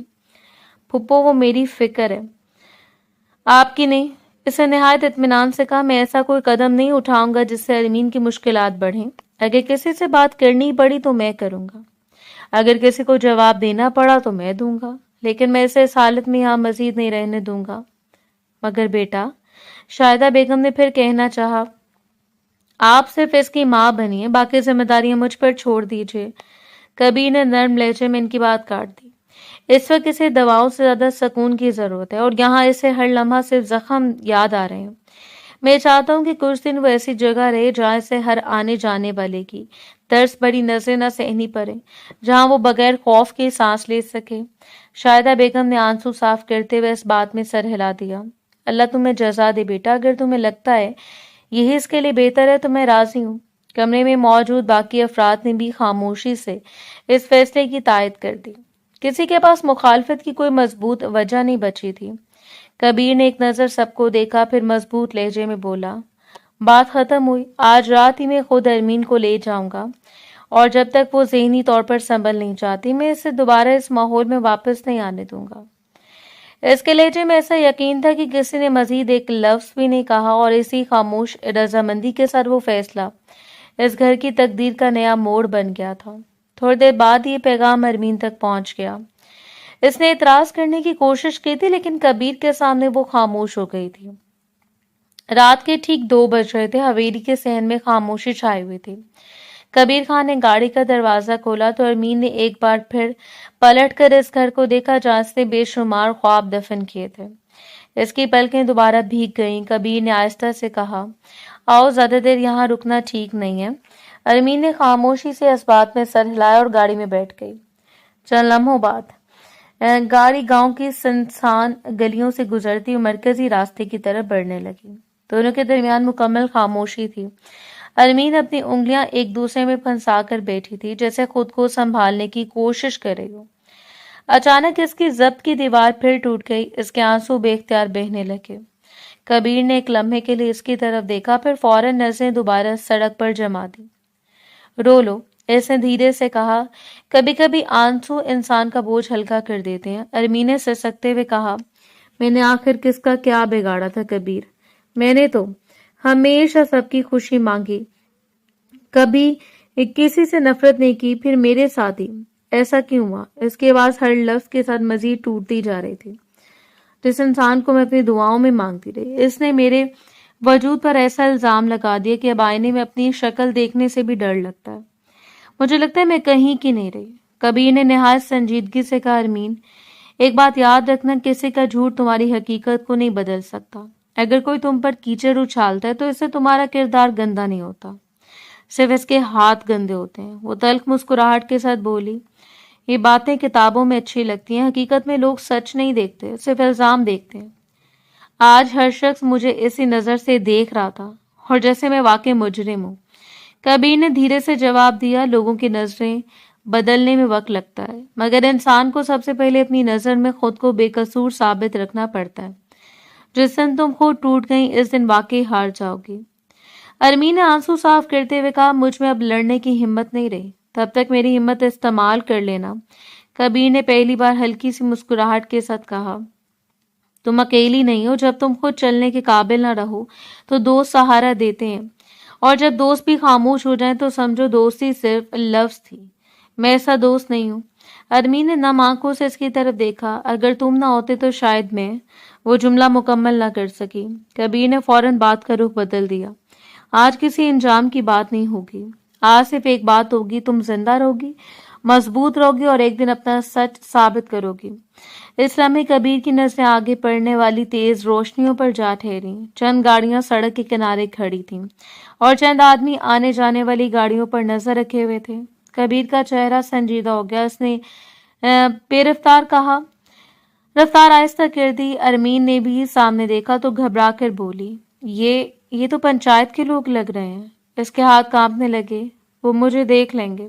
پھپھو، وہ میری فکر ہے، آپ کی نہیں۔ اسے نہایت اطمینان سے کہا، میں ایسا کوئی قدم نہیں اٹھاؤں گا جس سے ارمین کی مشکلات بڑھیں۔ اگر کسی سے بات کرنی پڑی تو میں کروں گا، اگر کسی کو جواب دینا پڑا تو میں دوں گا۔ لیکن میں اسے اس حالت میں یہاں مزید نہیں رہنے دوں گا۔ مگر بیٹا، شاہدہ بیگم نے پھر کہنا چاہا، آپ صرف اس کی ماں بنیے، باقی ذمہ داریاں مجھ پر چھوڑ دیجیے۔ کبیر نے نرم لہجے میں ان کی بات کاٹ دی۔ اس وقت اسے دواؤں سے زیادہ سکون کی ضرورت ہے، اور یہاں اسے ہر لمحہ صرف زخم یاد آ رہے ہیں۔ میں چاہتا ہوں کہ کچھ دن وہ ایسی جگہ رہے جہاں اسے ہر آنے جانے والے کی ترس بڑی نظریں نہ سہنی پڑے، جہاں وہ بغیر خوف کے سانس لے سکے۔ شاہدہ بیگم نے آنسو صاف کرتے ہوئے اس بات میں سر ہلا دیا۔ اللہ تمہیں جزا دے بیٹا، اگر تمہیں لگتا ہے یہی اس کے لیے بہتر ہے تو میں راضی ہوں۔ کمرے میں موجود باقی افراد نے بھی خاموشی سے اس فیصلے کی تائید کر دی۔ کسی کے پاس مخالفت کی کوئی مضبوط وجہ نہیں بچی تھی۔ کبیر نے ایک نظر سب کو دیکھا، پھر مضبوط لہجے میں بولا، بات ختم ہوئی۔ آج رات ہی میں خود ارمین کو لے جاؤں گا، اور جب تک وہ ذہنی طور پر سنبھل نہیں جاتی میں اسے دوبارہ اس ماحول میں واپس نہیں آنے دوں گا۔ اس کے لہجے میں ایسا یقین تھا کہ کسی نے مزید ایک لفظ بھی نہیں کہا، اور اسی خاموش رضامندی کے ساتھ وہ فیصلہ اس گھر کی تقدیر کا نیا موڑ بن گیا تھا۔ تھوڑی دیر بعد یہ پیغام ارمین تک پہنچ گیا۔ اس نے اعتراض کرنے کی کوشش کی تھی، لیکن کبیر کے سامنے وہ خاموش ہو گئی تھی۔ رات کے ٹھیک 2 بج رہے تھے۔ حویلی کے صحن میں خاموشی چھائی ہوئی تھی۔ کبیر خان نے گاڑی کا دروازہ کھولا تو ارمین نے ایک بار پھر پلٹ کر اس گھر کو دیکھا جہاں اس نے بے شمار خواب دفن کیے تھے۔ اس کی پلکیں دوبارہ بھیگ گئیں۔ کبیر نے آہستہ سے کہا، آؤ، زیادہ دیر یہاں رکنا ٹھیک نہیں ہے۔ ارمین نے خاموشی سے اس بات میں سر ہلایا اور گاڑی میں بیٹھ گئی۔ چند لمحوں بعد گاڑی گاؤں کی سنسان گلیوں سے گزرتی اور مرکزی راستے کی طرف بڑھنے لگی۔ دونوں کے درمیان مکمل خاموشی تھی۔ ارمین اپنی انگلیاں ایک دوسرے میں پھنسا کر بیٹھی تھی، جیسے خود کو سنبھالنے کی کوشش کر رہی ہو۔ اچانک اس کی ضبط کی دیوار پھر ٹوٹ گئی۔ اس کے آنسو بے اختیار بہنے لگے۔ کبیر نے ایک لمحے کے لیے اس کی طرف دیکھا، پھر فوراً نظریں دوبارہ سڑک پر جما دی۔ رو لو، اس نے دھیرے سے کہا، کبھی کبھی آنسو انسان کا بوجھ ہلکا کر دیتے ہیں۔ ارمین نے سسکتے ہوئے کہا، میں نے آخر کس کا کیا بگاڑا تھا کبیر؟ میں نے تو ہمیشہ سب کی خوشی مانگی، کبھی کسی سے نفرت نہیں کی۔ پھر میرے ساتھ ہی ایسا کیوں ہوا؟ اس کی آواز ہر لفظ کے ساتھ مزید ٹوٹتی جا رہی تھی۔ جس انسان کو میں اپنی دعاؤں میں مانگتی رہی، اس نے میرے وجود پر ایسا الزام لگا دیا کہ اب آئینے میں اپنی شکل دیکھنے سے بھی ڈر لگتا ہے۔ مجھے لگتا ہے میں کہیں کی نہیں رہی۔ کبیر نے نہایت سنجیدگی سے کہا، ارمین، ایک بات یاد رکھنا، کسی کا جھوٹ تمہاری حقیقت کو نہیں بدل سکتا۔ اگر کوئی تم پر کیچڑ اچھالتا ہے تو اس سے تمہارا کردار گندا نہیں ہوتا، صرف اس کے ہاتھ گندے ہوتے ہیں۔ وہ تلخ مسکراہٹ کے ساتھ بولی، یہ باتیں کتابوں میں اچھی لگتی ہیں، حقیقت میں لوگ سچ نہیں دیکھتے، صرف الزام دیکھتے ہیں۔ آج ہر شخص مجھے اسی نظر سے دیکھ رہا تھا، اور جیسے میں واقعی مجرم ہوں۔ کبیر نے دھیرے سے جواب دیا، لوگوں کی نظریں بدلنے میں وقت لگتا ہے، مگر انسان کو سب سے پہلے اپنی نظر میں خود کو بے قصور ثابت رکھنا پڑتا ہے۔ جس دن تم خود ٹوٹ گئی، اس دن واقعی ہار جاؤ گی۔ ارمین نے آنسو صاف کرتے ہوئے کہا، مجھ میں اب لڑنے کی ہمت نہیں رہی، تب تک میری ہمت استعمال کر لینا۔ کبیر نے پہلی بار ہلکی سی مسکراہٹ کے ساتھ کہا، تم اکیلی نہیں ہو۔ جب تم خود چلنے کے قابل نہ رہو تو دوست سہارا دیتے ہیں، اور جب دوست بھی خاموش ہو جائیں تو سمجھو دوستی صرف لفظ تھی۔ میں ایسا دوست نہیں ہوں۔ ارمین نے نم آنکھوں سے اس کی طرف دیکھا، اگر تم نہ ہوتے تو شاید میں وہ جملہ مکمل نہ کر سکی۔ کبیر نے فوراً بات کا رخ بدل دیا، آج کسی انجام کی بات نہیں ہوگی، آج صرف ایک بات ہوگی، تم زندہ رہوگی، مضبوط رہوگی، اور ایک دن اپنا سچ ثابت کرو گی۔ اس لمحے کبیر کی نظریں آگے پڑنے والی تیز روشنیوں پر جا ٹھہری۔ چند گاڑیاں سڑک کے کنارے کھڑی تھیں، اور چند آدمی آنے جانے والی گاڑیوں پر نظر رکھے ہوئے تھے۔ کبیر کا چہرہ سنجیدہ ہو گیا۔ اس نے بے رفتار کہا، رفتار آہستہ کر دی۔ ارمین نے بھی سامنے دیکھا تو گھبرا کر بولی، یہ تو پنچایت کے لوگ لگ رہے ہیں۔ اس کے ہاتھ کانپنے لگے، وہ مجھے دیکھ لیں گے۔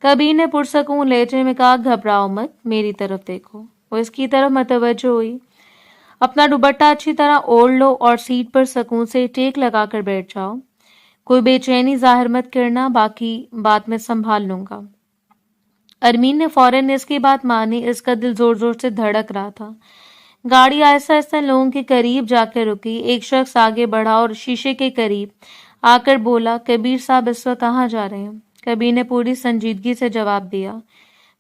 کبیر نے پرسکون لہجے میں کہا، گھبراؤ مت، میری طرف دیکھو۔ وہ اس کی طرف متوجہ ہوئی۔ اپنا دوپٹہ اچھی طرح اوڑھ لو اور سیٹ پر سکون سے ٹیک لگا کر بیٹھ جاؤ۔ کوئی بے چینی ظاہر مت کرنا، باقی بات میں سنبھال لوں گا۔ ارمین نے فوراً اس کی بات مانی۔ اس کا دل زور زور سے دھڑک رہا تھا۔ گاڑی آہستہ آہستہ لوگوں کے قریب جا کر رکی۔ ایک شخص آگے بڑھا اور شیشے کے قریب آ کر بولا، کبیر صاحب اس وقت کہاں جا رہے ہیں؟ کبیر نے پوری سنجیدگی سے جواب دیا،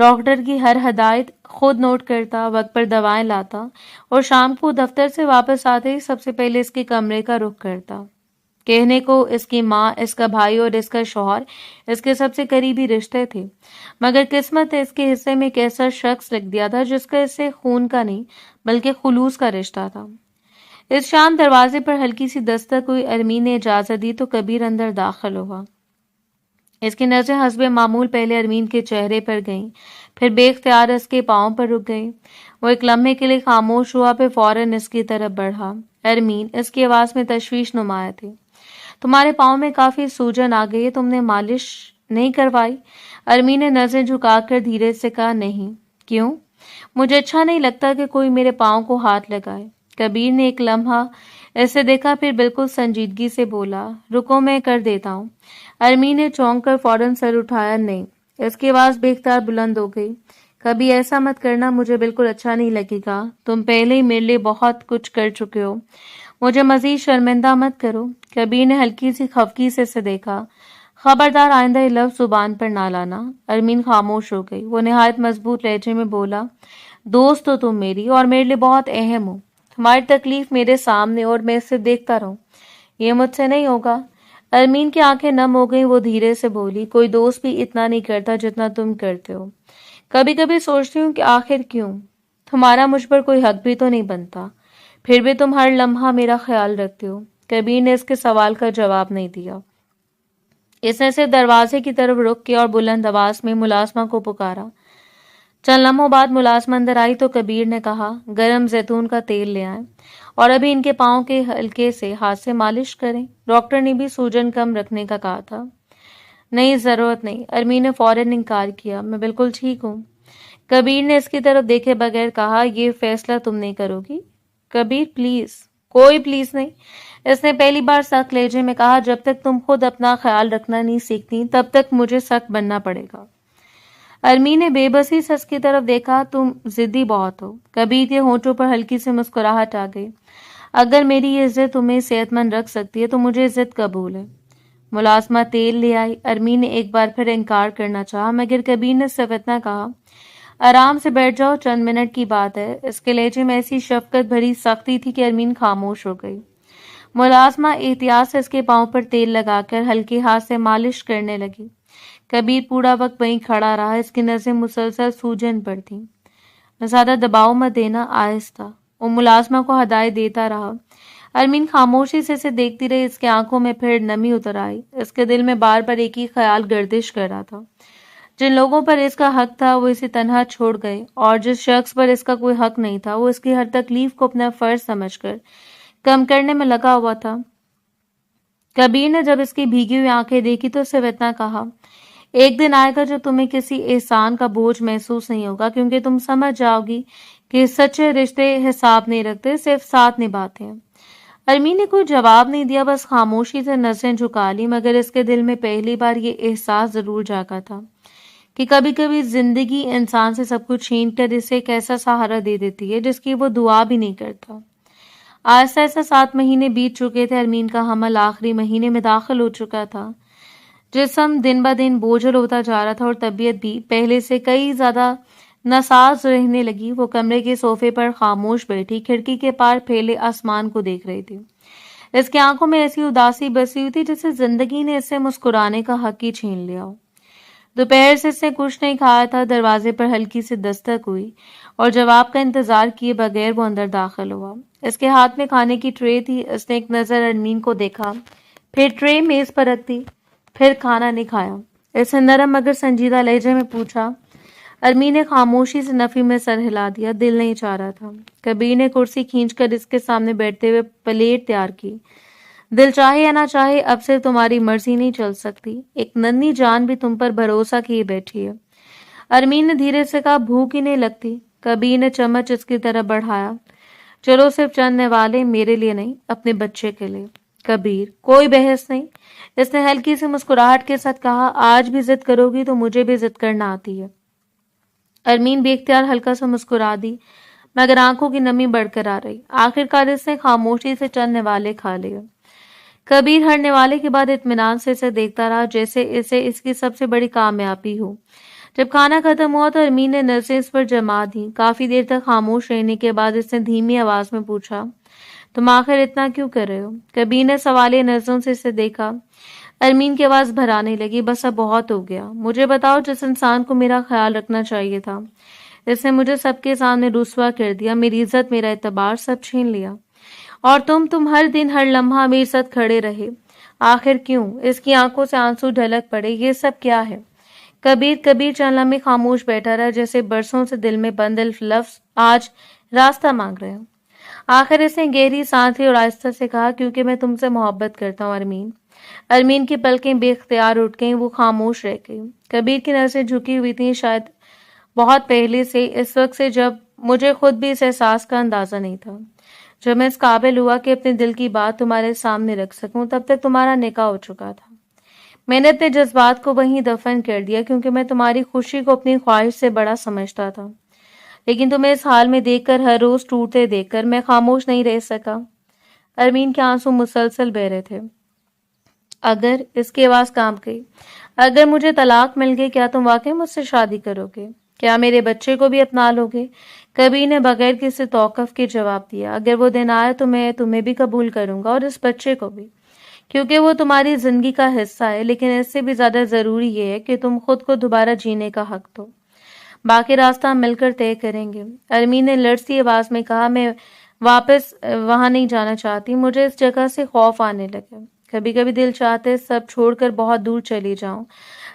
ڈاکٹر کی ہر ہدایت خود نوٹ کرتا، وقت پر دوائیں لاتا اور شام کو دفتر سے واپس آتے ہی سب سے پہلے اس کے کمرے کا رخ کرتا۔ کہنے کو اس کی ماں، اس کا بھائی اور اس کا شوہر اس کے سب سے قریبی رشتے تھے، مگر قسمت نے اس کے حصے میں ایک ایسا شخص لکھ دیا تھا جس کا اس سے خون کا نہیں بلکہ خلوص کا رشتہ تھا۔ اس شام دروازے پر ہلکی سی دستک ہوئی۔ ارمین نے اجازت دی تو کبیر اندر داخل ہوا۔ اس کی نظریں حسب معمول پہلے ارمین کے چہرے پر گئیں، پھر بے اختیار اس کے پاؤں پر رک گئیں۔ وہ ایک لمحے کے لیے خاموش ہوا، پھر فوراً اس کی طرف بڑھا۔ ارمین، اس کی آواز میں تشویش نمایاں تھی، تمہارے پاؤں میں کافی سوجن آ گئی ہے، تم نے مالش نہیں کروائی؟ ارمین نے نظریں جھکا کر دھیرے سے کہا، نہیں۔ کیوں؟ مجھے اچھا نہیں لگتا کہ کوئی میرے پاؤں کو ہاتھ لگائے۔ کبیر نے ایک لمحہ اسے دیکھا، پھر بالکل سنجیدگی سے بولا، رکو میں کر دیتا ہوں۔ ارمین نے چونک کر فوراً سر اٹھایا، نہیں۔ اس کی آواز بے اختیار بلند ہو گئی، کبھی ایسا مت کرنا، مجھے بالکل اچھا نہیں لگے گا، تم پہلے ہی میرے لیے بہت کچھ کر چکے ہو، مجھے مزید شرمندہ مت کرو۔ کبیر نے ہلکی سی خفگی سے اسے دیکھا، خبردار آئندہ یہ لفظ زبان پر نہ لانا۔ ارمین خاموش ہو گئی۔ وہ نہایت مضبوط لہجے میں بولا، دوست تو تم میری اور میرے لیے بہت اہم ہو، تمہاری تکلیف میرے سامنے اور میں اسے دیکھتا رہوں، یہ مجھ سے نہیں ہوگا۔ ارمین کی آنکھیں نم ہو گئیں، وہ دھیرے سے بولی، کوئی دوست بھی اتنا نہیں کرتا جتنا تم کرتے ہو۔ کبھی کبھی سوچتی ہوں کہ آخر کیوں؟ تمہارا مجھ پر کوئی حق بھی تو نہیں بنتا، پھر بھی تم ہر لمحہ میرا خیال رکھتے ہو۔ کبیر نے اس کے سوال کا جواب نہیں دیا۔ اس نے صرف دروازے کی طرف رخ کیا اور بلند آواز میں ملازمہ کو پکارا۔ چند لمحوں بعد ملازمہ اندر آئی تو کبیر نے کہا، گرم زیتون کا تیل لے آئیں اور ابھی ان کے پاؤں کے ہلکے سے ہاتھ سے مالش کریں۔ ڈاکٹر نے بھی سوجن کم رکھنے کا کہا تھا۔ نہیں، ضرورت نہیں، ارمین نے فوراً انکار کیا، میں بالکل ٹھیک ہوں۔ کبیر نے اس کی طرف دیکھے بغیر کہا، یہ فیصلہ تم نہیں کرو گی؟ کبیر، پلیز۔ کوئی پلیز نہیں، اس نے پہلی بار سخت لہجے میں کہا، جب تک تم خود اپنا خیال رکھنا نہیں سیکھتی تب تک مجھے سخت بننا پڑے گا۔ ارمین نے بے بسی سے اس کی طرف دیکھا، تم ضدی بہت ہو۔ کبیر کے ہونٹوں پر ہلکی سی مسکراہٹ آ گئی، اگر میری یہ ضد تمہیں صحت مند رکھ سکتی ہے تو مجھے ضد قبول ہے۔ ملازمہ تیل لے آئی۔ ارمین نے ایک بار پھر انکار کرنا چاہا، مگر کبیر نے صرف اتنا کہا، آرام سے بیٹھ جاؤ، چند منٹ کی بات ہے۔ اس کے لہجے میں ایسی شفقت بھری سختی تھی کہ ارمین خاموش ہو گئی۔ ملازمہ احتیاط سے اس کے پاؤں پر تیل لگا کر ہلکے ہاتھ سے مالش کرنے لگی۔ کبیر پورا وقت وہیں کھڑا رہا، اس کی نظریں مسلسل سوجن پر تھیں۔ زیادہ دباؤ مت دینا، آہستہ، وہ ملازمہ کو ہدایت دیتا رہا۔ ارمین خاموشی سے اسے دیکھتی رہی، اس کے آنکھوں میں پھر نمی اتر آئی۔ اس کے دل میں بار بار ایک ہی خیال گردش کر رہا تھا، جن لوگوں پر اس کا حق تھا وہ اسے تنہا چھوڑ گئے، اور جس شخص پر اس کا کوئی حق نہیں تھا وہ اس کی ہر تکلیف کو اپنا فرض سمجھ کر کم کرنے میں لگا ہوا تھا۔ کبیر نے جب اس کی بھیگی ہوئی آنکھیں دیکھی تو صرف اتنا کہا، ایک دن آئے گا جو تمہیں کسی احسان کا بوجھ محسوس نہیں ہوگا، کیونکہ تم سمجھ جاؤ گی کہ سچے رشتے حساب نہیں رکھتے، صرف ساتھ نبھاتے ہیں۔ ارمین نے کوئی جواب نہیں دیا، بس خاموشی سے نظریں جھکا لی، مگر اس کے دل میں پہلی بار یہ احساس ضرور جاگا تھا کہ کبھی کبھی زندگی انسان سے سب کچھ چھین کر اسے ایک ایسا سہارا دے دیتی ہے جس کی وہ دعا بھی نہیں کرتا۔ آہستہ آہستہ 7 مہینے بیت چکے تھے۔ ارمین کا حمل آخری مہینے میں داخل ہو چکا تھا۔ جسم دن بہ دن بوجھل ہوتا جا رہا تھا اور طبیعت بھی پہلے سے کئی زیادہ ناساز رہنے لگی۔ وہ کمرے کے صوفے پر خاموش بیٹھی کھڑکی کے پار پھیلے آسمان کو دیکھ رہی تھی۔ اس کی آنکھوں میں ایسی اداسی بسی ہوئی تھی جیسے زندگی نے اس سے مسکرانے کا حق ہی چھین لیا ہو۔ دوپہر سے اس نے کچھ نہیں کھایا تھا۔ دروازے پر ہلکی سی دستک ہوئی اور جواب کا انتظار کیے بغیر وہ اندر داخل ہوا۔ اس کے ہاتھ میں کھانے کی ٹرے تھی۔ اس نے ایک نظر ارمین کو دیکھا، پھر ٹرے میز پر رکھ دی، پھر کھانا نہیں کھایا؟ اس نے نرم مگر سنجیدہ لہجے میں پوچھا۔ ارمین نے خاموشی سے نفی میں سر ہلا دیا، دل نہیں چاہ رہا تھا۔ کبیر نے کرسی کھینچ کر اس کے سامنے بیٹھتے ہوئے پلیٹ تیار کی۔ دل چاہے یا نہ چاہے اب سے تمہاری مرضی نہیں چل سکتی، ایک ننھی جان بھی تم پر بھروسہ کیے بیٹھی ہے۔ ارمین نے دھیرے سے کہا، بھوک ہی نہیں لگتی؟ کبیر نے چمچ اس کی طرف بڑھایا، چلو صرف چند نوالے، میرے لیے نہیں، اپنے بچے کے لیے۔ کبیر، کوئی بحث نہیں، اس نے ہلکی سی مسکراہٹ کے ساتھ کہا، آج بھی ضد کرو گی تو مجھے بھی ضد کرنا آتی ہے۔ ارمین بے اختیار ہلکا سا مسکرا دی، مگر آنکھوں کی نمی بڑھ کر آ رہی۔ آخرکار اس نے خاموشی سے چند نوالے کھا لیے۔ کبیر ہر نوالے کے بعد اطمینان سے اسے دیکھتا رہا، جیسے اسے اس کی سب سے بڑی کامیابی ہو، جب کھانا ختم ہوا تو ارمین نے نظریں اس پر جما دی. کافی دیر تک خاموش رہنے کے بعد اس نے دھیمی آواز میں پوچھا, تم آخر اتنا کیوں کر رہے ہو؟ کبیر نے سوالیہ نظروں سے اسے دیکھا. ارمین کی آواز بھرانے لگی, بس اب بہت ہو گیا. مجھے بتاؤ, جس انسان کو میرا خیال رکھنا چاہیے تھا, اس نے مجھے سب کے سامنے رسوا کر دیا, میری عزت, میرا اعتبار سب چھین لیا. اور تم ہر دن ہر لمحہ میرے ساتھ کھڑے رہے. آخر کیوں؟ اس کی آنکھوں سے آنسو ڈھلک پڑے. یہ سب کیا ہے؟ کبیر چند لمحے خاموش بیٹھا رہا, جیسے برسوں سے دل میں بند لفظ آج راستہ مانگ رہے ہوں. آخر اس نے گہری سانس لی اور آہستہ سے کہا, کیونکہ میں تم سے محبت کرتا ہوں ارمین. ارمین کی پلکیں بے اختیار اٹھ گئیں, وہ خاموش رہ گئی. کبیر کی نظریں جھکی ہوئی تھیں, شاید بہت پہلے سے, اس وقت سے جب مجھے خود بھی اس احساس کا اندازہ نہیں تھا. جب میں اس قابل ہوا کہ اپنے دل کی بات تمہارے سامنے رکھ سکوں, تب تک تمہارا نکاح ہو چکا تھا. میں نے اپنے جذبات کو وہیں دفن کر دیا, کیونکہ میں تمہاری خوشی کو اپنی خواہش سے بڑا سمجھتا تھا. لیکن تمہیں اس حال میں دیکھ کر, ہر روز ٹوٹتے دیکھ کر, میں خاموش نہیں رہ سکا. ارمین کے آنسو مسلسل بہ رہے تھے. اگر, اس کی آواز کانپ گئی, اگر مجھے طلاق مل گئی, کیا تم واقعی مجھ سے شادی کرو گے؟ کیا میرے بچے کو بھی اپنا لو گے؟ کبیر نے بغیر کسی توقف کے جواب دیا, اگر وہ دن آئے تو میں تمہیں بھی قبول کروں گا, اور اس بچے کو بھی, کیونکہ وہ تمہاری زندگی کا حصہ ہے. لیکن اس سے بھی زیادہ ضروری یہ ہے کہ تم خود کو دوبارہ جینے کا حق دو. باقی راستہ ہم مل کر طے کریں گے. ارمین نے لرزتی آواز میں کہا, میں واپس وہاں نہیں جانا چاہتی. مجھے اس جگہ سے خوف آنے لگا. کبھی کبھی دل چاہتے سب چھوڑ کر بہت دور چلی جاؤں,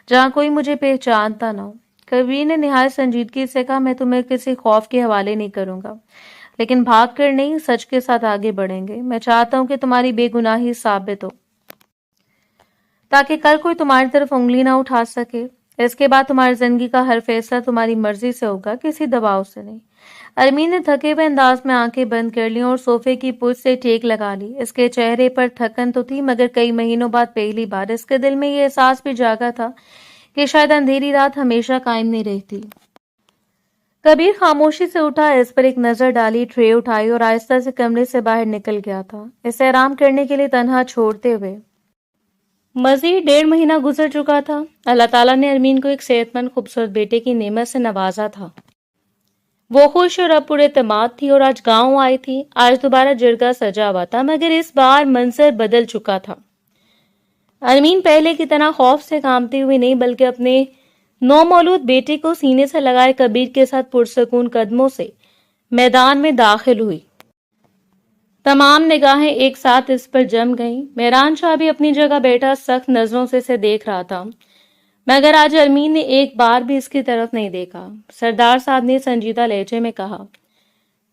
جہاں کوئی مجھے پہچانتا نہ ہو. کبیر نے نہایت سنجیدگی سے کہا, میں تمہیں کسی خوف کے حوالے نہیں کروں گا, لیکن بھاگ کر نہیں, سچ کے ساتھ آگے بڑھیں گے. میں چاہتا ہوں کہ تمہاری بے گناہی ثابت ہو, تاکہ کل کوئی تمہاری طرف انگلی نہ اٹھا سکے. اس کے بعد تمہاری زندگی کا ہر فیصلہ تمہاری مرضی سے ہوگا, کسی دباؤ سے نہیں. ارمین نے تھکے ہوئے انداز میں آنکھیں بند کر لیں اور صوفے کی پشت سے ٹیک لگا لی. اس کے چہرے پر تھکن تو تھی, مگر کئی مہینوں بعد پہلی بار اس کے دل میں یہ احساس بھی جاگا تھا کہ شاید اندھیری رات ہمیشہ قائم نہیں رہتی. کبیر خاموشی سے اٹھا, اس پر ایک نظر ڈالی, ٹرے اٹھائی اور آہستہ سے کمرے سے باہر نکل گیا تھا, اسے آرام کرنے کے لیے تنہا چھوڑتے ہوئے. مزید 1.5 مہینہ گزر چکا تھا. اللہ تعالیٰ نے ارمین کو ایک صحت مند خوبصورت بیٹے کی نعمت سے نوازا تھا. وہ خوش اور اب پر اعتماد تھی, اور آج گاؤں آئی تھی. آج دوبارہ جرگہ سجا ہوا تھا, مگر اس بار منظر بدل چکا تھا. ارمین پہلے کی طرح خوف سے کانپتی ہوئی نہیں, بلکہ اپنے نومولود بیٹے کو سینے سے لگائے کبیر کے ساتھ پرسکون قدموں سے میدان میں داخل ہوئی. تمام نگاہیں ایک ساتھ اس پر جم گئیں. مہران شاہ بھی اپنی جگہ بیٹھا سخت نظروں سے اسے دیکھ رہا تھا, مگر آج ارمین نے ایک بار بھی اس کی طرف نہیں دیکھا. سردار صاحب نے سنجیدہ لہجے میں کہا,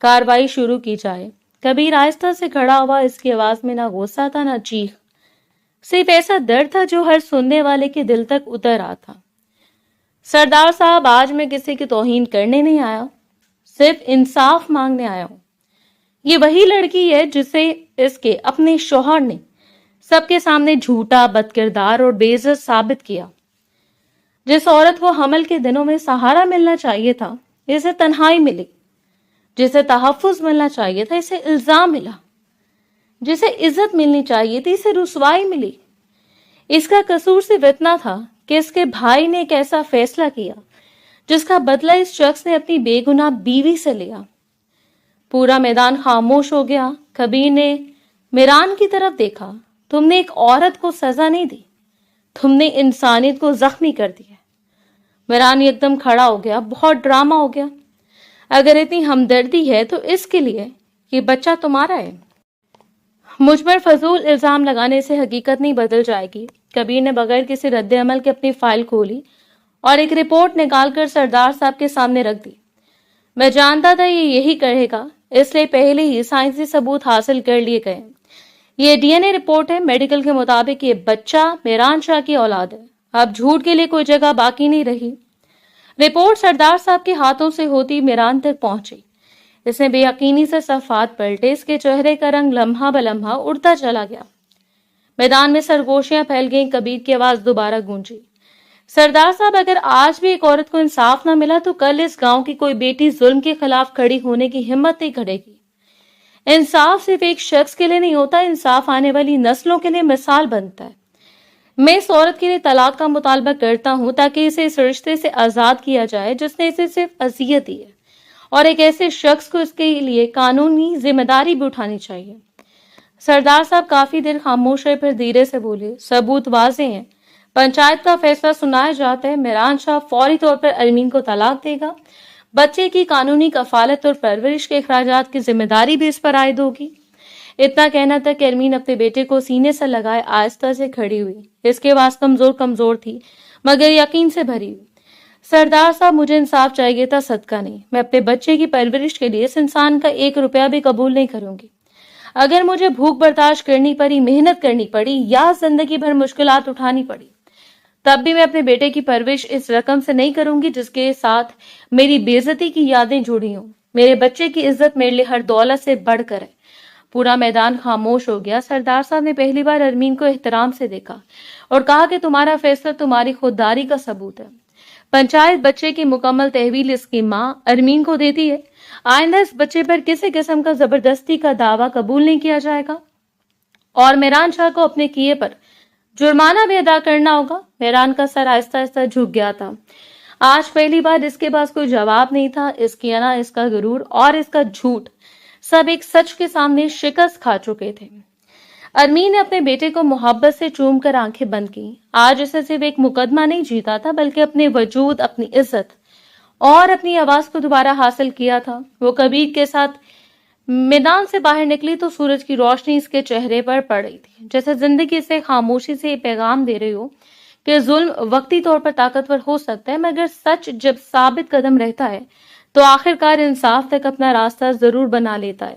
کارروائی شروع کی جائے. کبیر آہستہ سے کھڑا ہوا, اس کی آواز میں نہ غصہ تھا نہ چیخ, صرف ایسا درد تھا جو ہر سننے والے کے دل تک اتر رہا تھا. سردار صاحب, آج میں کسی کی توہین کرنے نہیں آیا, صرف انصاف مانگنے آیا ہوں. یہ وہی لڑکی ہے جسے اس کے اپنے شوہر نے سب کے سامنے جھوٹا, بدکردار اور بے عزت ثابت کیا. جس عورت کو حمل کے دنوں میں سہارا ملنا چاہیے تھا, اسے تنہائی ملی. جسے تحفظ ملنا چاہیے تھا, اسے الزام ملا. جسے عزت ملنی چاہیے تھی, اسے رسوائی ملی. اس کا قصور صرف اتنا تھا کہ اس کے بھائی نے ایک ایسا فیصلہ کیا جس کا بدلہ اس شخص نے اپنی بے گناہ بیوی سے لیا. پورا میدان خاموش ہو گیا. کبیر نے میران کی طرف دیکھا. تم نے ایک عورت کو سزا نہیں دی, تم نے انسانیت کو زخمی کر دیا. میران یکدم کھڑا ہو گیا. بہت ڈرامہ ہو گیا. اگر اتنی ہمدردی ہے تو اس کے لیے, یہ بچہ تمہارا ہے. مجھ پر فضول الزام لگانے سے حقیقت نہیں بدل جائے گی. کبیر نے بغیر کسی رد عمل کے اپنی فائل کھولی اور ایک رپورٹ نکال کر سردار صاحب کے سامنے رکھ دی. میں جانتا تھا یہ یہی کرے گا, اس لیے پہلے ہی سائنسی ثبوت حاصل کر لیے گئے. یہ ڈی این اے رپورٹ ہے. میڈیکل کے مطابق یہ بچہ میران شاہ کی اولاد ہے. اب جھوٹ کے لیے کوئی جگہ باقی نہیں رہی. رپورٹ سردار صاحب کے ہاتھوں سے ہوتی میران تک پہنچی. اس نے بے یقینی سے صفحات پلٹے. اس کے چہرے کا رنگ لمحہ بلمحہ اڑتا چلا گیا. میدان میں سرگوشیاں پھیل گئیں. کبیر کی آواز دوبارہ گونجی, سردار صاحب, اگر آج بھی ایک عورت کو انصاف نہ ملا تو کل اس گاؤں کی کوئی بیٹی ظلم کے خلاف کھڑی ہونے کی ہمت نہیں کرے گی. انصاف صرف ایک شخص کے لیے نہیں ہوتا, انصاف آنے والی نسلوں کے لیے مثال بنتا ہے. میں اس عورت کے لیے طلاق کا مطالبہ کرتا ہوں تاکہ اسے اس رشتے سے آزاد کیا جائے جس نے اسے صرف اذیت دی ہے، اور ایک ایسے شخص کو اس کے لیے قانونی ذمہ داری بھی اٹھانی چاہیے۔ سردار صاحب کافی دیر خاموش رہے، پھر دھیرے سے بولے، ثبوت واضح ہیں، پنچایت کا فیصلہ سنایا جاتا ہے، میران شاہ فوری طور پر ارمین کو طلاق دے گا، بچے کی قانونی کفالت اور پرورش کے اخراجات کی ذمہ داری بھی اس پر عائد ہوگی۔ اتنا کہنا تھا کہ ارمین اپنے بیٹے کو سینے سے لگائے آہستہ سے کھڑی ہوئی۔ اس کے آواز کمزور تھی مگر یقین سے بھری ہوئی۔ سردار صاحب، مجھے انصاف چاہیے تھا، صدقہ نہیں۔ میں اپنے بچے کی پرورش کے لیے اس انسان کا 1 روپیہ بھی قبول نہیں کروں گی۔ اگر مجھے بھوک برداشت کرنی پڑی، محنت کرنی پڑی یا زندگی بھر مشکلات اٹھانی پڑی، تب بھی میں اپنے بیٹے کی پرورش اس رقم سے نہیں کروں گی جس کے ساتھ میری بے عزتی کی یادیں جڑی ہوں۔ میرے بچے کی عزت میرے لیے ہر دولت سے بڑھ کر ہے۔ پورا میدان خاموش ہو گیا۔ سردار صاحب نے پہلی بار ارمین کو احترام سے دیکھا اور کہا کہ تمہارا فیصلہ تمہاری خودداری کا ثبوت ہے۔ پنچایت بچے کی مکمل تحویل اس کی ماں ارمین کو دیتی ہے۔ آئندہ اس بچے پر کسی قسم کا زبردستی کا دعویٰ قبول نہیں کیا جائے گا اور میران شاہ کو اپنے کیے پر جرمانہ بھی ادا کرنا ہوگا۔ میران کا سر آہستہ آہستہ جھک گیا تھا۔ آج پہلی بار اس کے پاس کوئی جواب نہیں تھا۔ اس کی انا، اس کا غرور اور اس کا جھوٹ سب ایک سچ کے سامنے شکست کھا چکے تھے۔ ارمین نے اپنے بیٹے کو محبت سے چوم کر آنکھیں بند کی۔ آج اسے صرف ایک مقدمہ نہیں جیتا تھا بلکہ اپنے وجود، اپنی عزت اور اپنی آواز کو دوبارہ حاصل کیا تھا۔ وہ کبیر کے ساتھ میدان سے باہر نکلی تو سورج کی روشنی اس کے چہرے پر پڑ رہی تھی، جیسے زندگی سے خاموشی سے یہ پیغام دے رہی ہو کہ ظلم وقتی طور پر طاقتور ہو سکتا ہے مگر سچ جب ثابت قدم رہتا ہے تو آخرکار انصاف تک اپنا راستہ ضرور بنا لیتا ہے۔